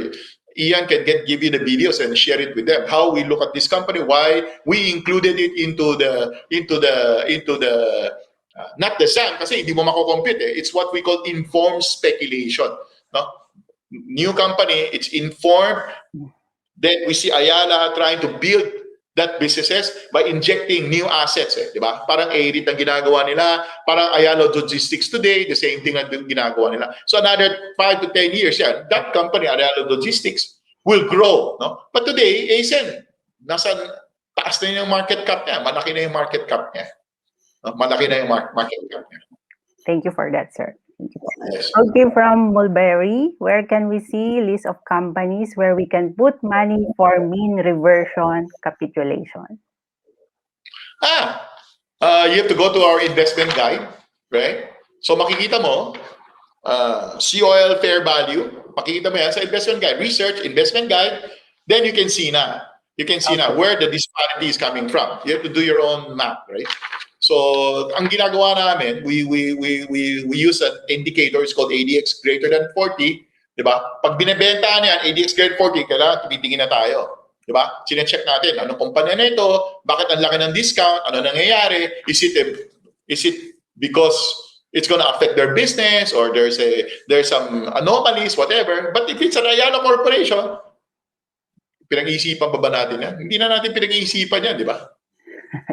Ian can give you the videos and share it with them. How we look at this company, why we included it into the not the SAM kasi hindi mo mako-compute eh. It's what we call informed speculation. No? New company, it's informed. Then we see Ayala trying to build that businesses by injecting new assets eh, di ba? Parang ARIT ang ginagawa nila, parang Ayala Logistics today, the same thing ang ginagawa nila. So another 5 to 10 years, yeah, that company, Ayala Logistics, will grow, no? But today, ASEN, nasa taas na yung market cap niya, malaki na yung market cap niya. No? Malaki na yung market cap niya. Thank you for that, sir. Thank you. Yes. Okay, from Mulberry, where can we see list of companies where we can put money for mean reversion capitulation? You have to go to our investment guide, right? So makikita mo, COL fair value, makikita mo yan sa investment guide, research, investment guide, then you can see na. You can see now where the disparity is coming from. You have to do your own math, right? So, ang ginagawa namin, we use an indicator, it's called ADX greater than 40, di ba? Pag binebenta niyan, ADX greater than 40, kailangan tumitingin na tayo. Di ba? Sine-check natin, anong kumpanya na ito, bakit ang laki ng discount, ano nangyayari, is it because it's gonna affect their business, or there's some anomalies, whatever. But if it's an Ayala Corporation, pinag-iisipan ba natin yan? Hindi na natin pinag-iisipan yan, di ba?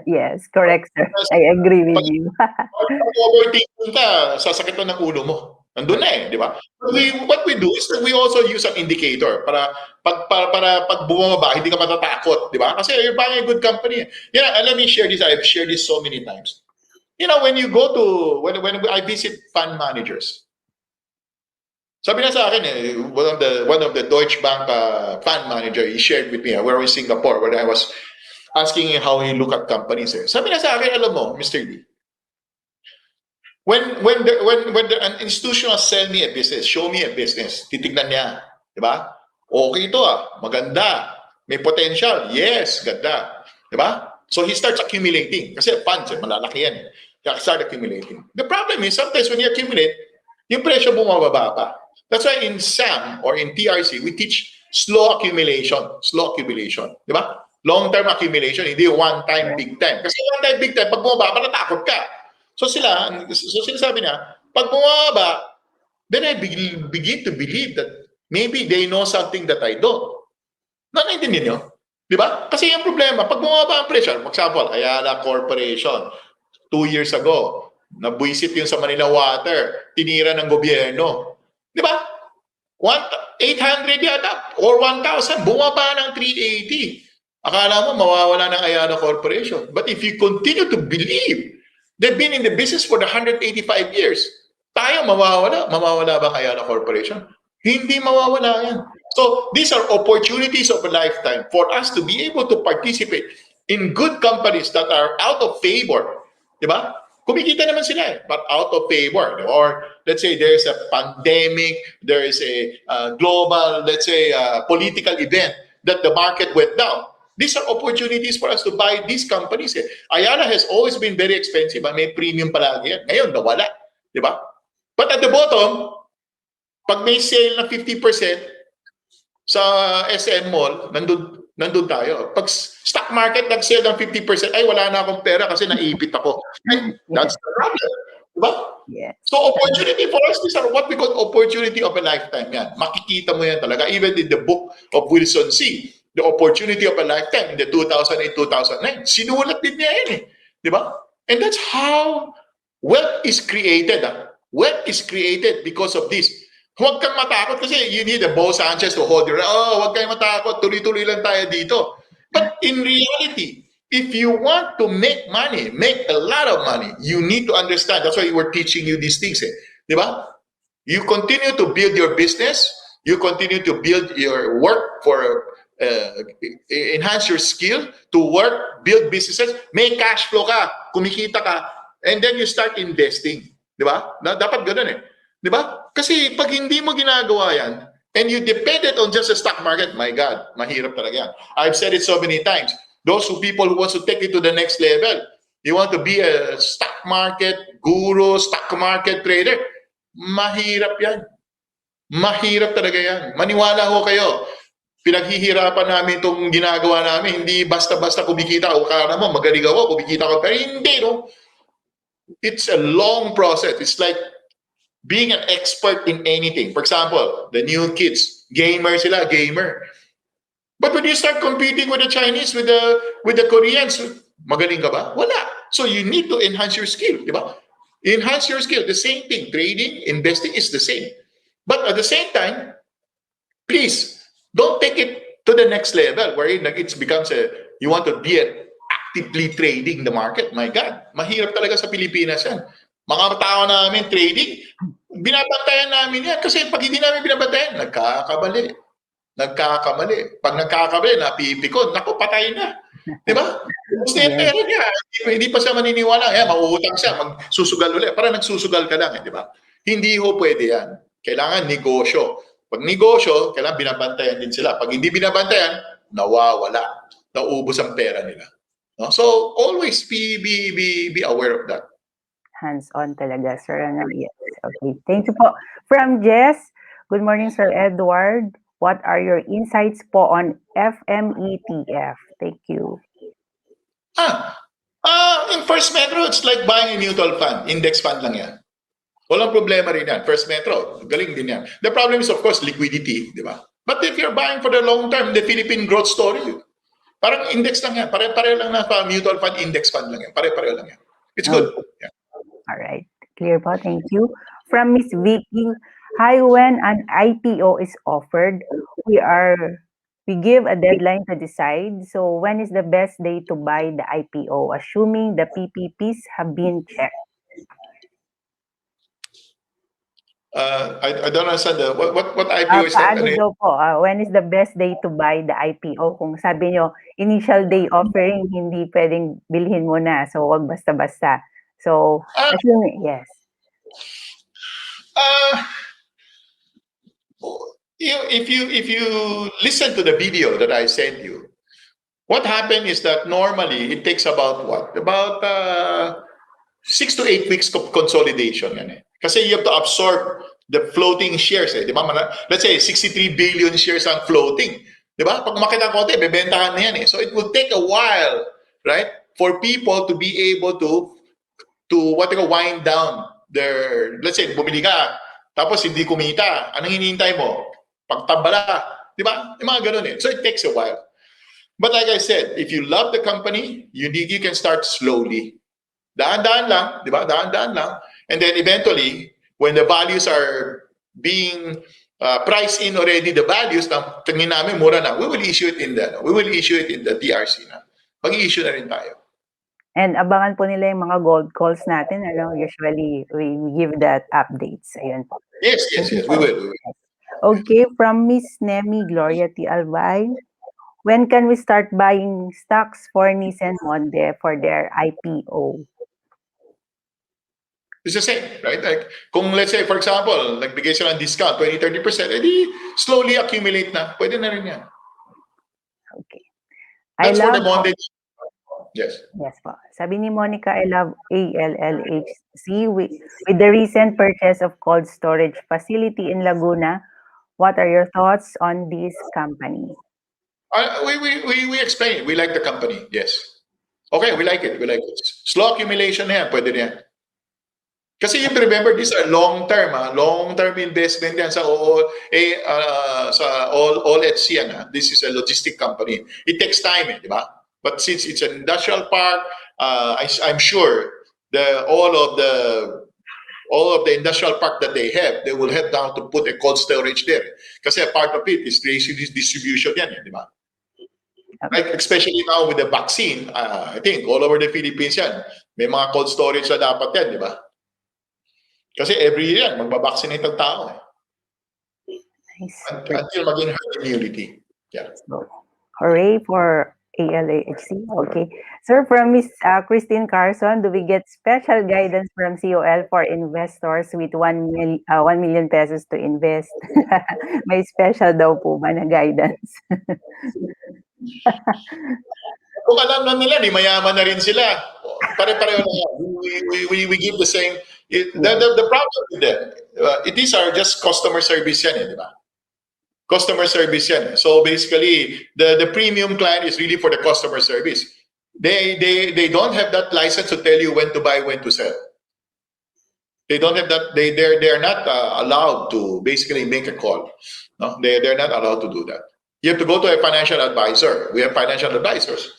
Yes, correct, sir. I agree with you. Pag overthinking ka, sasakit na ng ulo mo. Nandun na eh, di ba? What we do is that we also use an indicator para pag bumaba, hindi ka matatakot, di ba? Kasi you're buying a good company. Yeah, let me share this. I've shared this so many times. You know, when you go to, when I visit fund managers, sabi na sa akin eh, one of the Deutsche Bank fund manager, he shared with me, we were in Singapore, where I was asking him how he look at companies. Eh. Sabi na sa akin, alam mo, Mr. D, when an institutional sell me a business, show me a business, titignan niya, di ba? Okay ito maganda, may potential, yes, ganda, di ba? So he starts accumulating, kasi funds, malalaki yan. Kaya start accumulating. The problem is, sometimes when you accumulate, yung presyo bumababa pa. That's why in SAM or in TRC, we teach slow accumulation, di ba? Long-term accumulation, hindi one-time, big time. Kasi one-time, big time, pag bumaba, natakot ka. So sinasabi niya, pag bumaba, then I begin to believe that maybe they know something that I don't. Naintindihan niyo? Di ba? Kasi yung problema, pag bumaba ang presyo, for example, Ayala Corporation, 2 years ago, nabuisit yung sa Manila Water, tinira ng gobyerno. Di ba? 800 yata or 1,000, bumaba ng 380. Akala mo mawawala ng Ayala Corporation. But if you continue to believe, they've been in the business for the 185 years. Tayo mawawala. Mawawala ba ang Ayala Corporation? Hindi mawawala yan. So these are opportunities of a lifetime for us to be able to participate in good companies that are out of favor. Diba? Kumikita naman sila eh, but out of favor. Or let's say there's a pandemic, there is a global, let's say, political event that the market went down. These are opportunities for us to buy these companies. Eh. Ayala has always been very expensive. May premium palagi yan. Ngayon, nawala. Di ba? But at the bottom, pag may sale na 50% sa SM Mall, nandun tayo. Pag stock market nag-sale ng 50%, ay wala na akong pera kasi naipit ako. And that's the problem. Diba? Yes. So opportunity for us, these are what we call opportunity of a lifetime. Yan. Makikita mo yan talaga. Even in the book of Wilson C., the opportunity of a lifetime in the 2008-2009, sinulat din niya yan eh. Diba? And that's how wealth is created. Wealth is created because of this. Huwag kang matakot kasi you need a Bo Sanchez to hold your, huwag kang matakot, tuloy-tuloy lang tayo dito. But in reality, if you want to make money, make a lot of money, you need to understand. That's why we're teaching you these things. Eh. Diba? You continue to build your business, you continue to build your work for enhance your skill to work, build businesses, may cash flow ka, kumikita ka, and then you start investing. Di ba? Dapat ganun eh. Di ba? Kasi pag hindi mo ginagawa yan, and you depended on just the stock market, my God, mahirap talaga yan. I've said it so many times. Those people who want to take it to the next level, you want to be a stock market guru, stock market trader, mahirap yan. Mahirap talaga yan. Maniwala ho kayo. Pinaghihirapan namin itong ginagawa namin. Hindi basta-basta kumikita ako. Kaya mo, magaling ako, kumikita ako. Pero hindi, no? It's a long process. It's like being an expert in anything. For example, the new kids, gamer sila, gamer. But when you start competing with the Chinese, with the Koreans, magaling ka ba? Wala. So you need to enhance your skill, di ba? Enhance your skill. The same thing. Trading, investing is the same. But at the same time, please don't take it to the next level where it becomes you want to be actively trading the market. My God, mahirap talaga sa Pilipinas yan. Mga tao namin trading, binabantayan namin yan kasi pag hindi namin binabantayan, nagkakamali. Pag nagkakamali, napipikon, naku, patay na. Di ba? Gusto niya pera niya. Hindi pa siya maniniwala. Mauutang siya, magsusugal ulit. Para nagsusugal ka lang, di ba? Hindi ho pwede yan. Kailangan negosyo. Pag negosyo, kailangan binabantayan din sila. Pag hindi binabantayan, nawawala. Naubos ang pera nila. No? So, always be aware of that. Hands-on talaga, sir. Yes. Okay. Thank you po. From Jess, good morning, Sir Edward. What are your insights po on FMETF? Thank you. In First Metro, it's like buying a mutual fund. Index fund lang yan. Walang problema rin yan. First Metro, galing din yan. The problem is, of course, liquidity, di ba? But if you're buying for the long term, the Philippine growth story, parang index lang yan. Pare-pareho lang na mutual fund, index fund lang yan. Pare-pareho lang yan. It's good. Yeah. All right. Clear po. Thank you. From Miss Vicky, hi, when an IPO is offered, we give a deadline to decide. So when is the best day to buy the IPO, assuming the PPPs have been checked? I don't understand what IPO is that? Paano daw po, when is the best day to buy the IPO? Kung sabi nyo, initial day offering, hindi pwedeng bilhin mo na. So, wag basta-basta. So, assuming, yes. If you listen to the video that I sent you, what happened is that normally it takes about what? About 6 to 8 weeks of consolidation. Yan eh. Kasi you have to absorb the floating shares. Eh. Di ba? Let's say 63 billion shares ang floating. Di ba? Pag makita ko, bebentahan na yan eh. So it will take a while, right? For people to be able to what they call wind down their, let's say, bumili ka, tapos hindi kumita. Anong hinihintay mo? Pagtabala. Di ba? Yung mga ganun eh. So it takes a while. But like I said, if you love the company, you can start slowly. Daan-daan lang, di ba? Daan-daan lang. And then eventually, when the values are being priced in already, the values, tingin namin mura na, we will issue it in the TRC na. Mag-i-issue na rin tayo. And abangan po nila yung mga gold calls natin. Usually, we give that updates. Ayun po. Yes, we will. Okay, from Miss Nemi Gloria T. Albay, when can we start buying stocks for Nissan Monde for their IPO? It's the same, right? Like, kung let's say, for example, nagbigay sila ng discount, 20-30%, edi slowly accumulate na. Pwede na rin yan. Okay. That's for the Monde. Yes. Yes po. Sabi ni Monica, I love ALLHC with the recent purchase of cold storage facility in Laguna. What are your thoughts on this company? We explain it. We like the company. Yes. Okay, we like it. Slow accumulation na yan. Pwede na yan. Kasi you remember, these are long-term investment yan sa OLHC yan. This is a logistic company. It takes time, di ba? But since it's an industrial park, I'm sure all of the industrial park that they have, they will head down to put a cold storage there. Kasi a part of it is distribution yan, di ba? Like especially now with the vaccine, I think all over the Philippines yan, may mga cold storage na dapat yan, di ba? Kasi every year yan, magbabaksinate ang tao. Nice. Until maging herd immunity. Yeah. So, hooray for ALHC. Okay. Sir, from Miss Christine Carson, do we get special guidance from COL for investors with 1 million pesos to invest? May special daw po ba na guidance? Kung alam na nila, di mayaman na rin sila. Pare-pareho na yan. We give the same The problem with them, these are just customer service yan, di ba? Customer service yan. So basically, the premium client is really for the customer service. They don't have that license to tell you when to buy, when to sell. They don't have that. They're not allowed to basically make a call. No, they're not allowed to do that. You have to go to a financial advisor. We have financial advisors.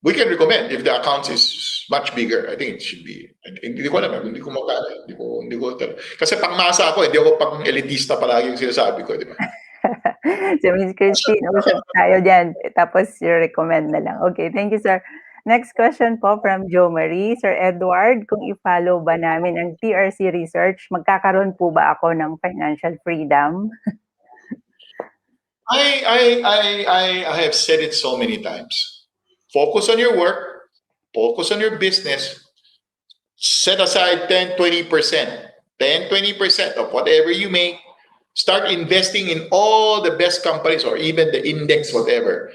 We can recommend if the account is much bigger. I think it should be. Hindi ko alam, hindi ko magkala. Hindi ko kasi pangmasa ako, hindi ako pang elitista palagi yung sinasabi ko, di ba? So, Miss Christine, usap tayo dyan. Tapos, recommend na lang. Okay, thank you, sir. Next question po from Jo Marie. Sir Edward, kung i-follow ba namin ang TRC research, magkakaroon po ba ako ng financial freedom? I have said it so many times. Focus on your work, focus on your business, set aside 10, 20%, 10, 20% of whatever you make, start investing in all the best companies or even the index, whatever.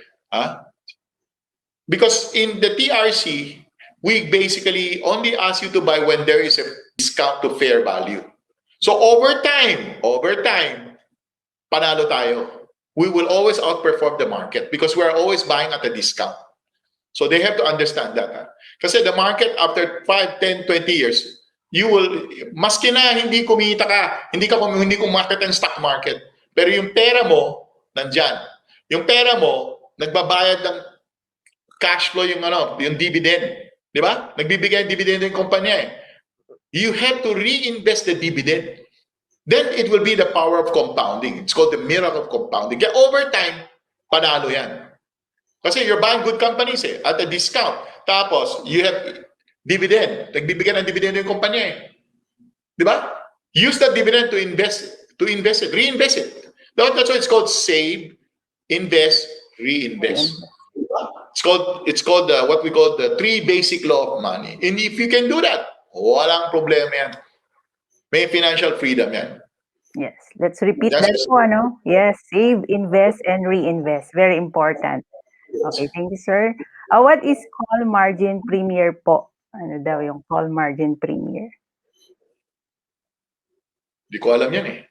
Because in the TRC, we basically only ask you to buy when there is a discount to fair value. So over time, panalo tayo. We will always outperform the market because we are always buying at a discount. So they have to understand that. Kasi the market after 5, 10, 20 years, you will, maski na hindi kumita ka, hindi kumakit ang stock market, pero yung pera mo, nandyan. Yung pera mo, nagbabayad ng cash flow yung dividend. Di ba? Nagbibigay ng dividend yung kumpanya eh. You have to reinvest the dividend. Then it will be the power of compounding. It's called the miracle of compounding. Kaya over time, panalo yan. Kasi you're buying good companies at a discount. Tapos, you have dividend. Nagbibigay ng dividend yung kumpanya eh. Di ba? Use that dividend to invest it, reinvest it. That's why it's called save, invest, reinvest. It's called what we call the 3 basic law of money. And if you can do that, walang problema yan. May financial freedom yan. Yes, let's repeat that po, ano? Yes, save, invest, and reinvest. Very important. Okay, thank you, sir. What is call margin premier po? Ano daw yung call margin premier? Di ko alam yan eh.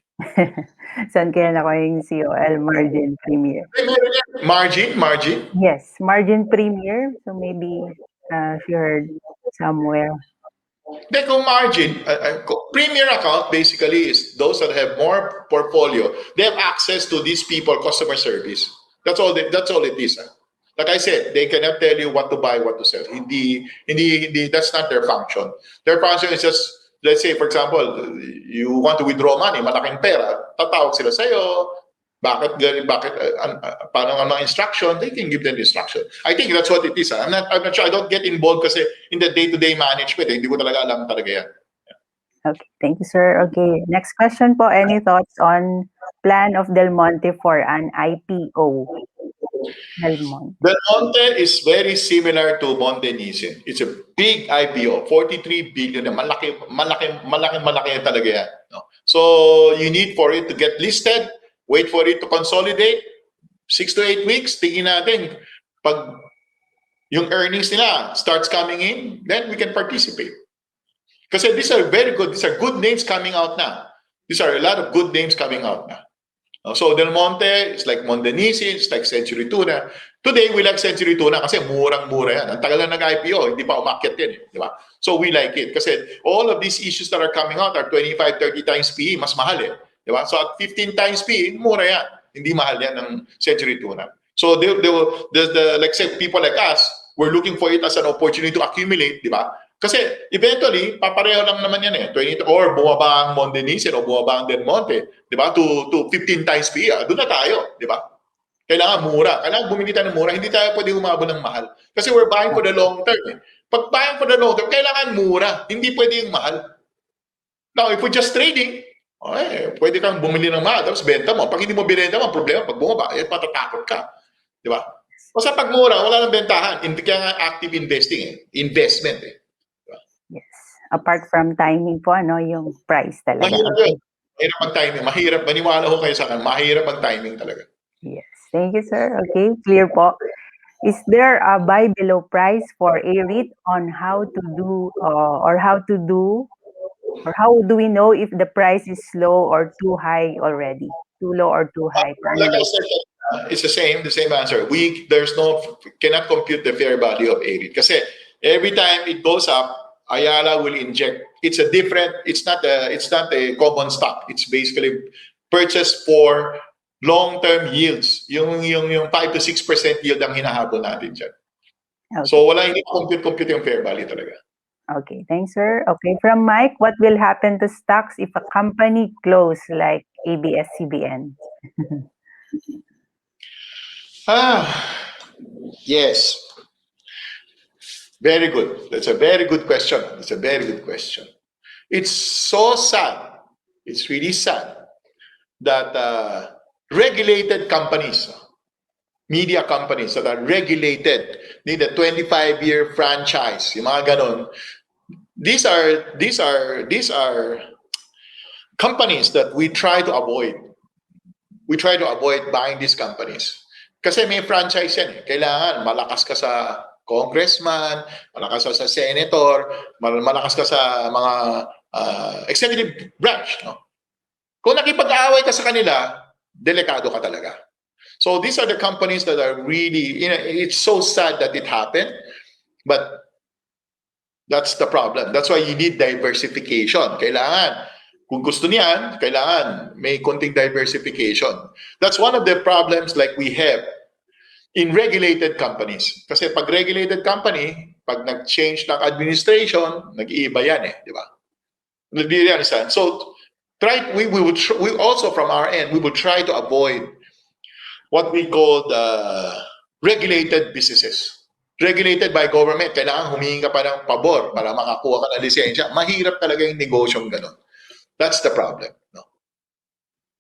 Saan kaya na ko yung COL margin premier? Margin? Yes, margin premier. So maybe if you heard somewhere. Then kung margin, premier account basically is those that have more portfolio. They have access to these people, customer service. That's all it is. Like I said, they cannot tell you what to buy, what to sell. Hindi, that's not their function. Their function is just, let's say, for example, you want to withdraw money, malaking pera, tatawag sila sa'yo, paano ang instruction, they can give them the instruction. I think that's what it is. I'm not sure, I don't get involved kasi in the day-to-day management, hindi ko talaga alam talaga yan. Okay, thank you, sir. Okay, next question po. Any thoughts on plan of Del Monte for an IPO? Del Monte is very similar to Montenisin. It's a big IPO, 43 billion. Malaki talaga yan. No? So you need for it to get listed, wait for it to consolidate, 6 to 8 weeks, tingin natin, pag yung earnings nila starts coming in, then we can participate. Kasi these are very good. These are good names coming out now. These are a lot of good names coming out now. So Del Monte, it's like Montenisin, it's like Century Tuna. Today, we like Century Tuna kasi murang-mura yan. Ang tagal na nag-IPO, hindi pa umakyat yan. Di ba? So we like it. Kasi all of these issues that are coming out are 25, 30 times PE, mas mahal eh. Di ba? So at 15 times PE, mura yan. Hindi mahal yan ng Century Tuna. So like say, people like us, we're looking for it as an opportunity to accumulate, di ba? Kasi eventually, papareho lang naman yan eh. 20, or bumaba ang Montenisin o bumaba ang Del Monte, di ba? To 15 times PE. Doon na tayo, di ba? Kailangan mura. Kailangan bumili tayo ng mura. Hindi tayo pwede humabol ng mahal. Kasi we're buying for the long term eh. Pag buying for the long term, kailangan mura. Hindi pwede yung mahal. Now, if we're just trading, pwede kang bumili ng mahal, tapos benta mo. Pag hindi mo binenta mo, problema, pag bumaba, patatakot ka. Di ba? O sa pagmura, wala nang bentahan. Hindi kaya nga active investing eh. Investment eh. Yes. Apart from timing po, yung price talaga. Mahirap yun. Mahirap mag-timing. Mahirap. Maniwala ko kayo sa akin. Mahirap mag-timing talaga. Yes. Thank you, sir. Okay. Clear po. Is there a buy below price for AREIT on how to do or how do we know if the price is low or too high already? Too low or too high? Paano Like I daw? said, it's the same answer. There's no cannot compute the fair value of AREIT kasi every time it goes up, Ayala will inject. It's not a common stock. It's basically purchased for long-term yields. Yung 5 to 6% yield ang hinahabol natin dyan. Okay. So wala hindi compute yung fair value talaga. Okay, thanks, sir. Okay, from Mike, what will happen to stocks if a company close like ABS-CBN? Yes. Very good. That's a very good question. It's a very good question. It's so sad. It's really sad that regulated companies, media companies that are regulated, need a 25-year franchise, yung mga ganon. These are companies that we try to avoid. We try to avoid buying these companies. Kasi may franchise yan eh. Kailangan malakas ka sa congressman, malakas ka sa senator, malakas ka sa mga executive branch. No? Kung nakipag-aaway ka sa kanila, delikado ka talaga. So these are the companies that are really, it's so sad that it happened, but that's the problem. That's why you need diversification. Kailangan, kung gusto niyan, kailangan may konting diversification. That's one of the problems like we have in regulated companies. Kasi pag regulated company, pag nag-change ng administration, nag-iiba yan eh, di ba? Do you understand? So we also from our end, we will try to avoid what we call the regulated businesses. Regulated by government, kailangan humingi ka pa ng pabor para makakuha ka ng lisensya. Mahirap talaga yung negosyong ganun. That's the problem. No?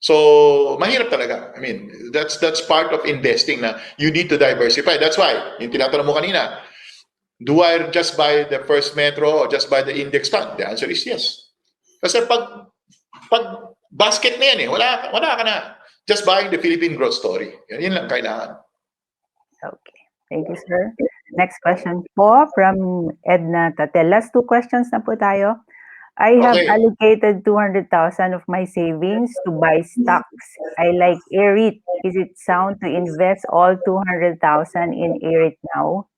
So, mahirap talaga. I mean, that's part of investing na you need to diversify. That's why, yung tinatanong mo kanina, do I just buy the First Metro or just buy the index fund? The answer is yes. Kasi pag basket na yan eh, wala ka na. Just buying the Philippine growth story. Yan lang kailangan. Okay. Thank you, sir. Next question po from Edna Tatel. Last two questions na po tayo. I have allocated 200,000 of my savings to buy stocks. I like AREIT. Is it sound to invest all 200,000 in AREIT now?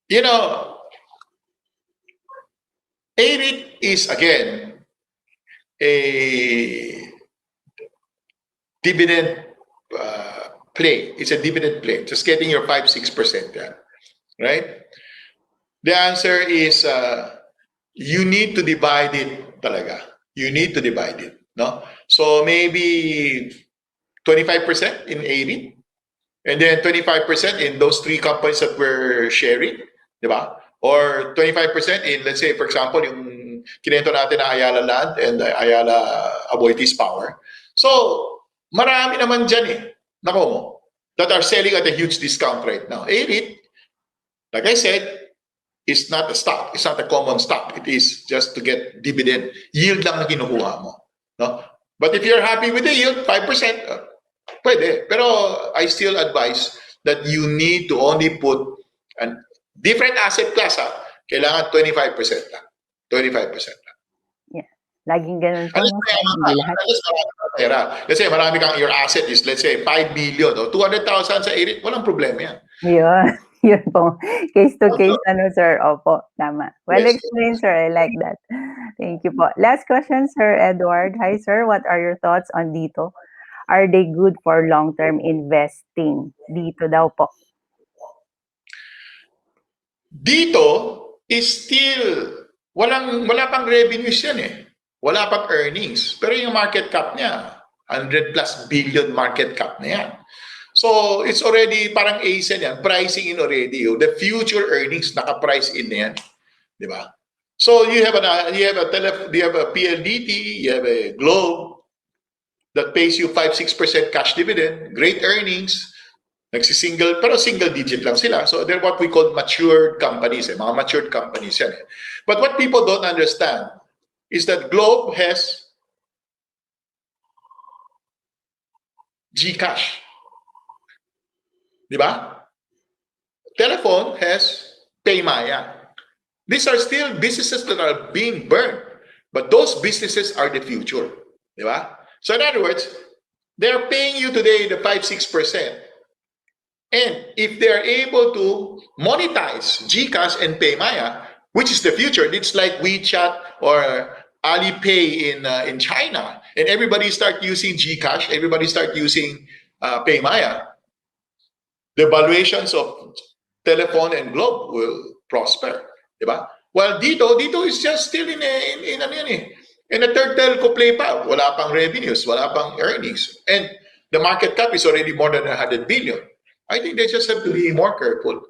You know, AREIT is again a dividend play. It's a dividend play. Just getting your 5-6%, right? The answer is you need to divide it talaga. You need to divide it, no? So maybe 25% in AREIT, and then 25% in those three companies that we're sharing, di ba? Or 25% in, let's say, for example, yung kinento natin na Ayala Land and Ayala Aboitiz Power. So, marami naman dyan eh, nako mo, that are selling at a huge discount right now. AREIT, like I said, is not a stock. It's not a common stock. It is just to get dividend. Yield lang na kinukuha mo. No? But if you're happy with the yield, 5%, pwede. Pero I still advise that you need to only put a different asset class. Kailangan 25% lang. 25% lang. Yeah. Laging ganun po. Let's say marami kang, your asset is, let's say, 5 billion o 200,000 sa AREIT, walang problema yan. Yun. Yun po. Case to case, sir. Opo, tama. Well explained, sir. I like that. Thank you po. Last question, Sir Edward. Hi, sir. What are your thoughts on dito? Are they good for long-term investing? Dito daw po. Dito is still, wala pang revenues yan eh. Wala pang earnings. Pero yung market cap niya, 100+ billion market cap na yan. So, it's already parang ASEN yan, pricing in already. The future earnings naka-price in na yan. Di ba? So, you have a PLDT, you have a Globe that pays you 5-6% cash dividend, great earnings, pero single digit lang sila. So, they're what we call matured companies, mga matured companies yan. But what people don't understand is that Globe has GCash. Di ba? Telephone has Paymaya. These are still businesses that are being burned, but those businesses are the future. Di ba? So in other words, they're paying you today the 5-6%. And if they are able to monetize GCash and Paymaya, which is the future, it's like WeChat or Alipay in China, and everybody start using GCash, everybody start using Paymaya, the valuations of Telephone and Globe will prosper, di ba? While dito is just still in ano yan eh, in a third telco play pa, wala pang revenues, wala pang earnings, and the market cap is already more than 100 billion. I think they just have to be more careful,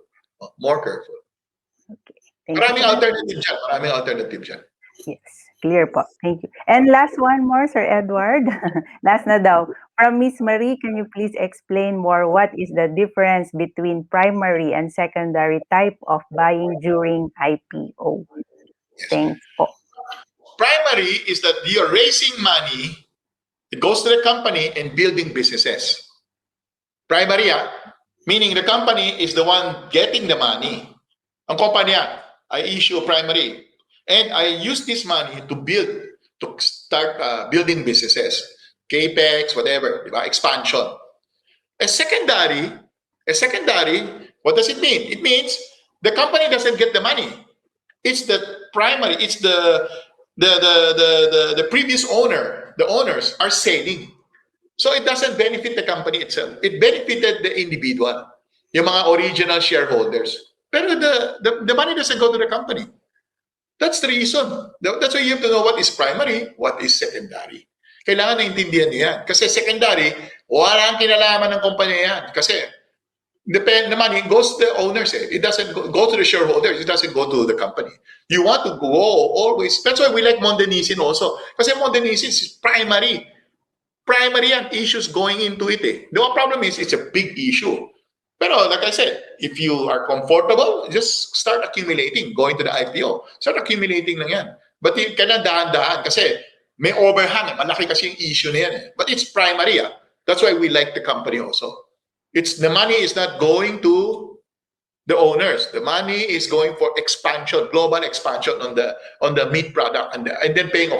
more careful. Okay. Thank you Maraming so much. alternative dyan, maraming alternative dyan. Yes, clear po. Thank you. And last one more, Sir Edward. Last na daw. From Miss Marie, can you please explain more what is the difference between primary and secondary type of buying during IPO? Yes. Thanks po. Primary is that you're raising money, it goes to the company and building businesses. Primary, meaning the company is the one getting the money. Ang kumpanya, I issue primary. And I use this money to start building businesses. Capex, whatever, diba? Expansion. A secondary, what does it mean? It means the company doesn't get the money. It's the primary, it's the previous owner, the owners are selling. So it doesn't benefit the company itself. It benefited the individual, yung mga original shareholders. Pero the money doesn't go to the company. That's the reason. That's why you have to know what is primary, what is secondary. Kailangan naintindihan niyo yan. Kasi secondary, walang kinalaman ng kumpanya yan. Kasi the money goes to the owners. It doesn't go to the shareholders. It doesn't go to the company. You want to go always. That's why we like Mondenisin also. Kasi Mondenisin is primary. Primary and issues going into it. The problem is it's a big issue. Pero like I said, if you are comfortable, just start accumulating, going to the IPO. Start accumulating lang yan. But you kailangan dahan-dahan kasi may overhang. Malaki kasi yung issue na yan. But it's primary. That's why we like the company also. The money is not going to the owners. The money is going for expansion, global expansion on the meat product and then paying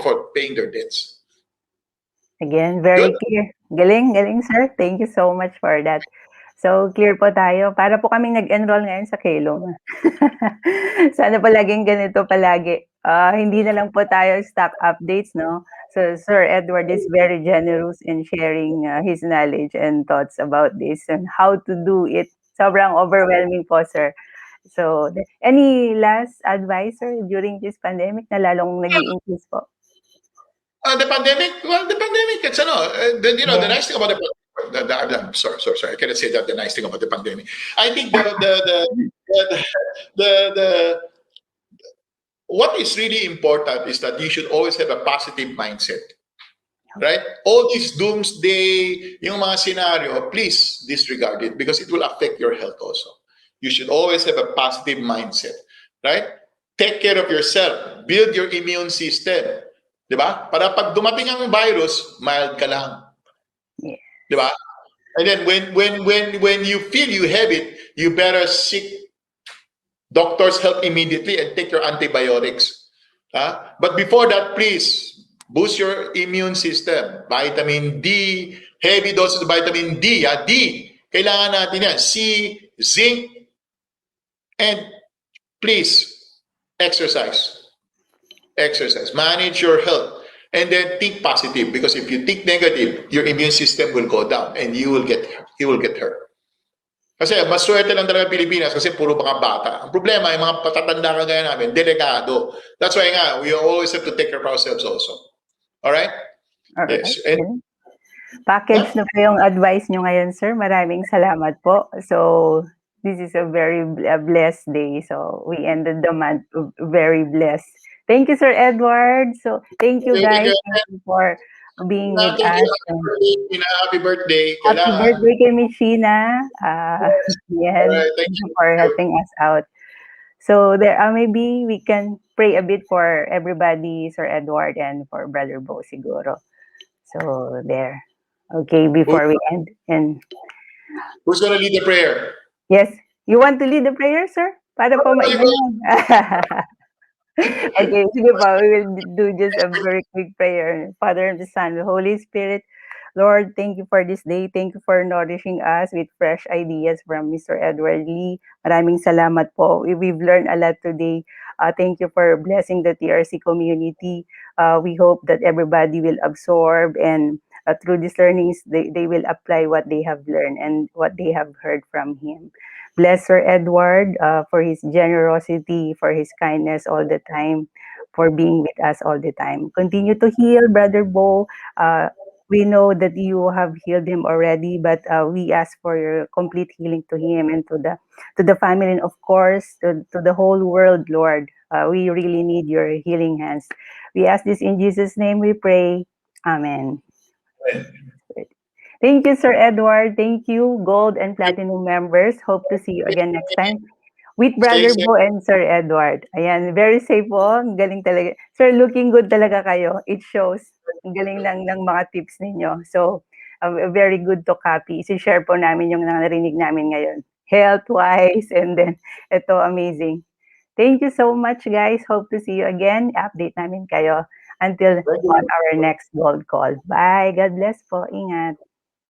their debts. Again, very Good. clear. Galing, sir. Thank you so much for that. So, clear po tayo. Para po kaming nag-enroll ngayon sa Kelong. Sana po laging ganito palagi. Hindi na lang po tayo stock updates, no? So, Sir Edward is very generous in sharing his knowledge and thoughts about this and how to do it. Sobrang overwhelming po, sir. So, any last advice, sir, during this pandemic na lalong nag-i-increase po? The pandemic, it's the nice thing about I'm sorry, I cannot say that the nice thing about the pandemic. I think what is really important is that you should always have a positive mindset. Right? All these doomsday, yung mga scenario, please disregard it because it will affect your health also. You should always have a positive mindset. Right? Take care of yourself. Build your immune system. Diba? Para pag dumating ang virus, mild ka lang. Yeah. Diba? And then when you feel you have it, you better seek doctor's help immediately and take your antibiotics. But before that, please boost your immune system. Vitamin D, heavy doses of vitamin D. D, kailangan natin yan. C, zinc, and please, exercise. Manage your health. And then think positive because if you think negative, your immune system will go down and you will get hurt. Kasi mas swerte lang talaga Pilipinas kasi puro mga bata. Ang problema, yung mga patatanda kagaya namin, delikado. That's why nga, we always have to take care of ourselves also. Alright? Alright. Yes. And, package na po yung advice nyo ngayon, sir. Maraming salamat po. So, this is a very blessed day. So, we ended the month very blessed. Thank you, Sir Edward. So, thank you, guys. Thank you for being with us. Happy birthday. Happy birthday kay Miss Sheena. Yes, thank you for helping us out. So, there maybe we can pray a bit for everybody, Sir Edward, and for Brother Bo siguro. So, there. Okay, before we end. And Who's gonna lead the prayer? yes, you want to lead the prayer, sir? Para po Oh, you go. maiganon. Okay, sige po. We will do just a very quick prayer. Father and the Son, the Holy Spirit, Lord, thank you for this day. Thank you for nourishing us with fresh ideas from Mr. Edward Lee. Maraming salamat po. We've learned a lot today. Thank you for blessing the TRC community. We hope that everybody will absorb and through these learnings, they will apply what they have learned and what they have heard from him. Bless Sir Edward for his generosity, for his kindness all the time, for being with us all the time. Continue to heal Brother Bo. We know that you have healed him already, but we ask for your complete healing to him and to the family, and of course to the whole world, Lord. We really need your healing hands. We ask this in Jesus' name. We pray. Amen. Thank you, Sir Edward. Thank you, Gold and Platinum members. Hope to see you again next time with Stay Brother safe. Bo and Sir Edward. Ayan, very safe po. Ang galing talaga. Sir, looking good talaga kayo. It shows. Ang galing ng mga tips ninyo. So, very good to copy. I-share po namin yung narinig namin ngayon. Health-wise, and then, ito, amazing. Thank you so much, guys. Hope to see you again. Update namin kayo until Thank you. on our next Gold Call. Bye. God bless po. Ingat.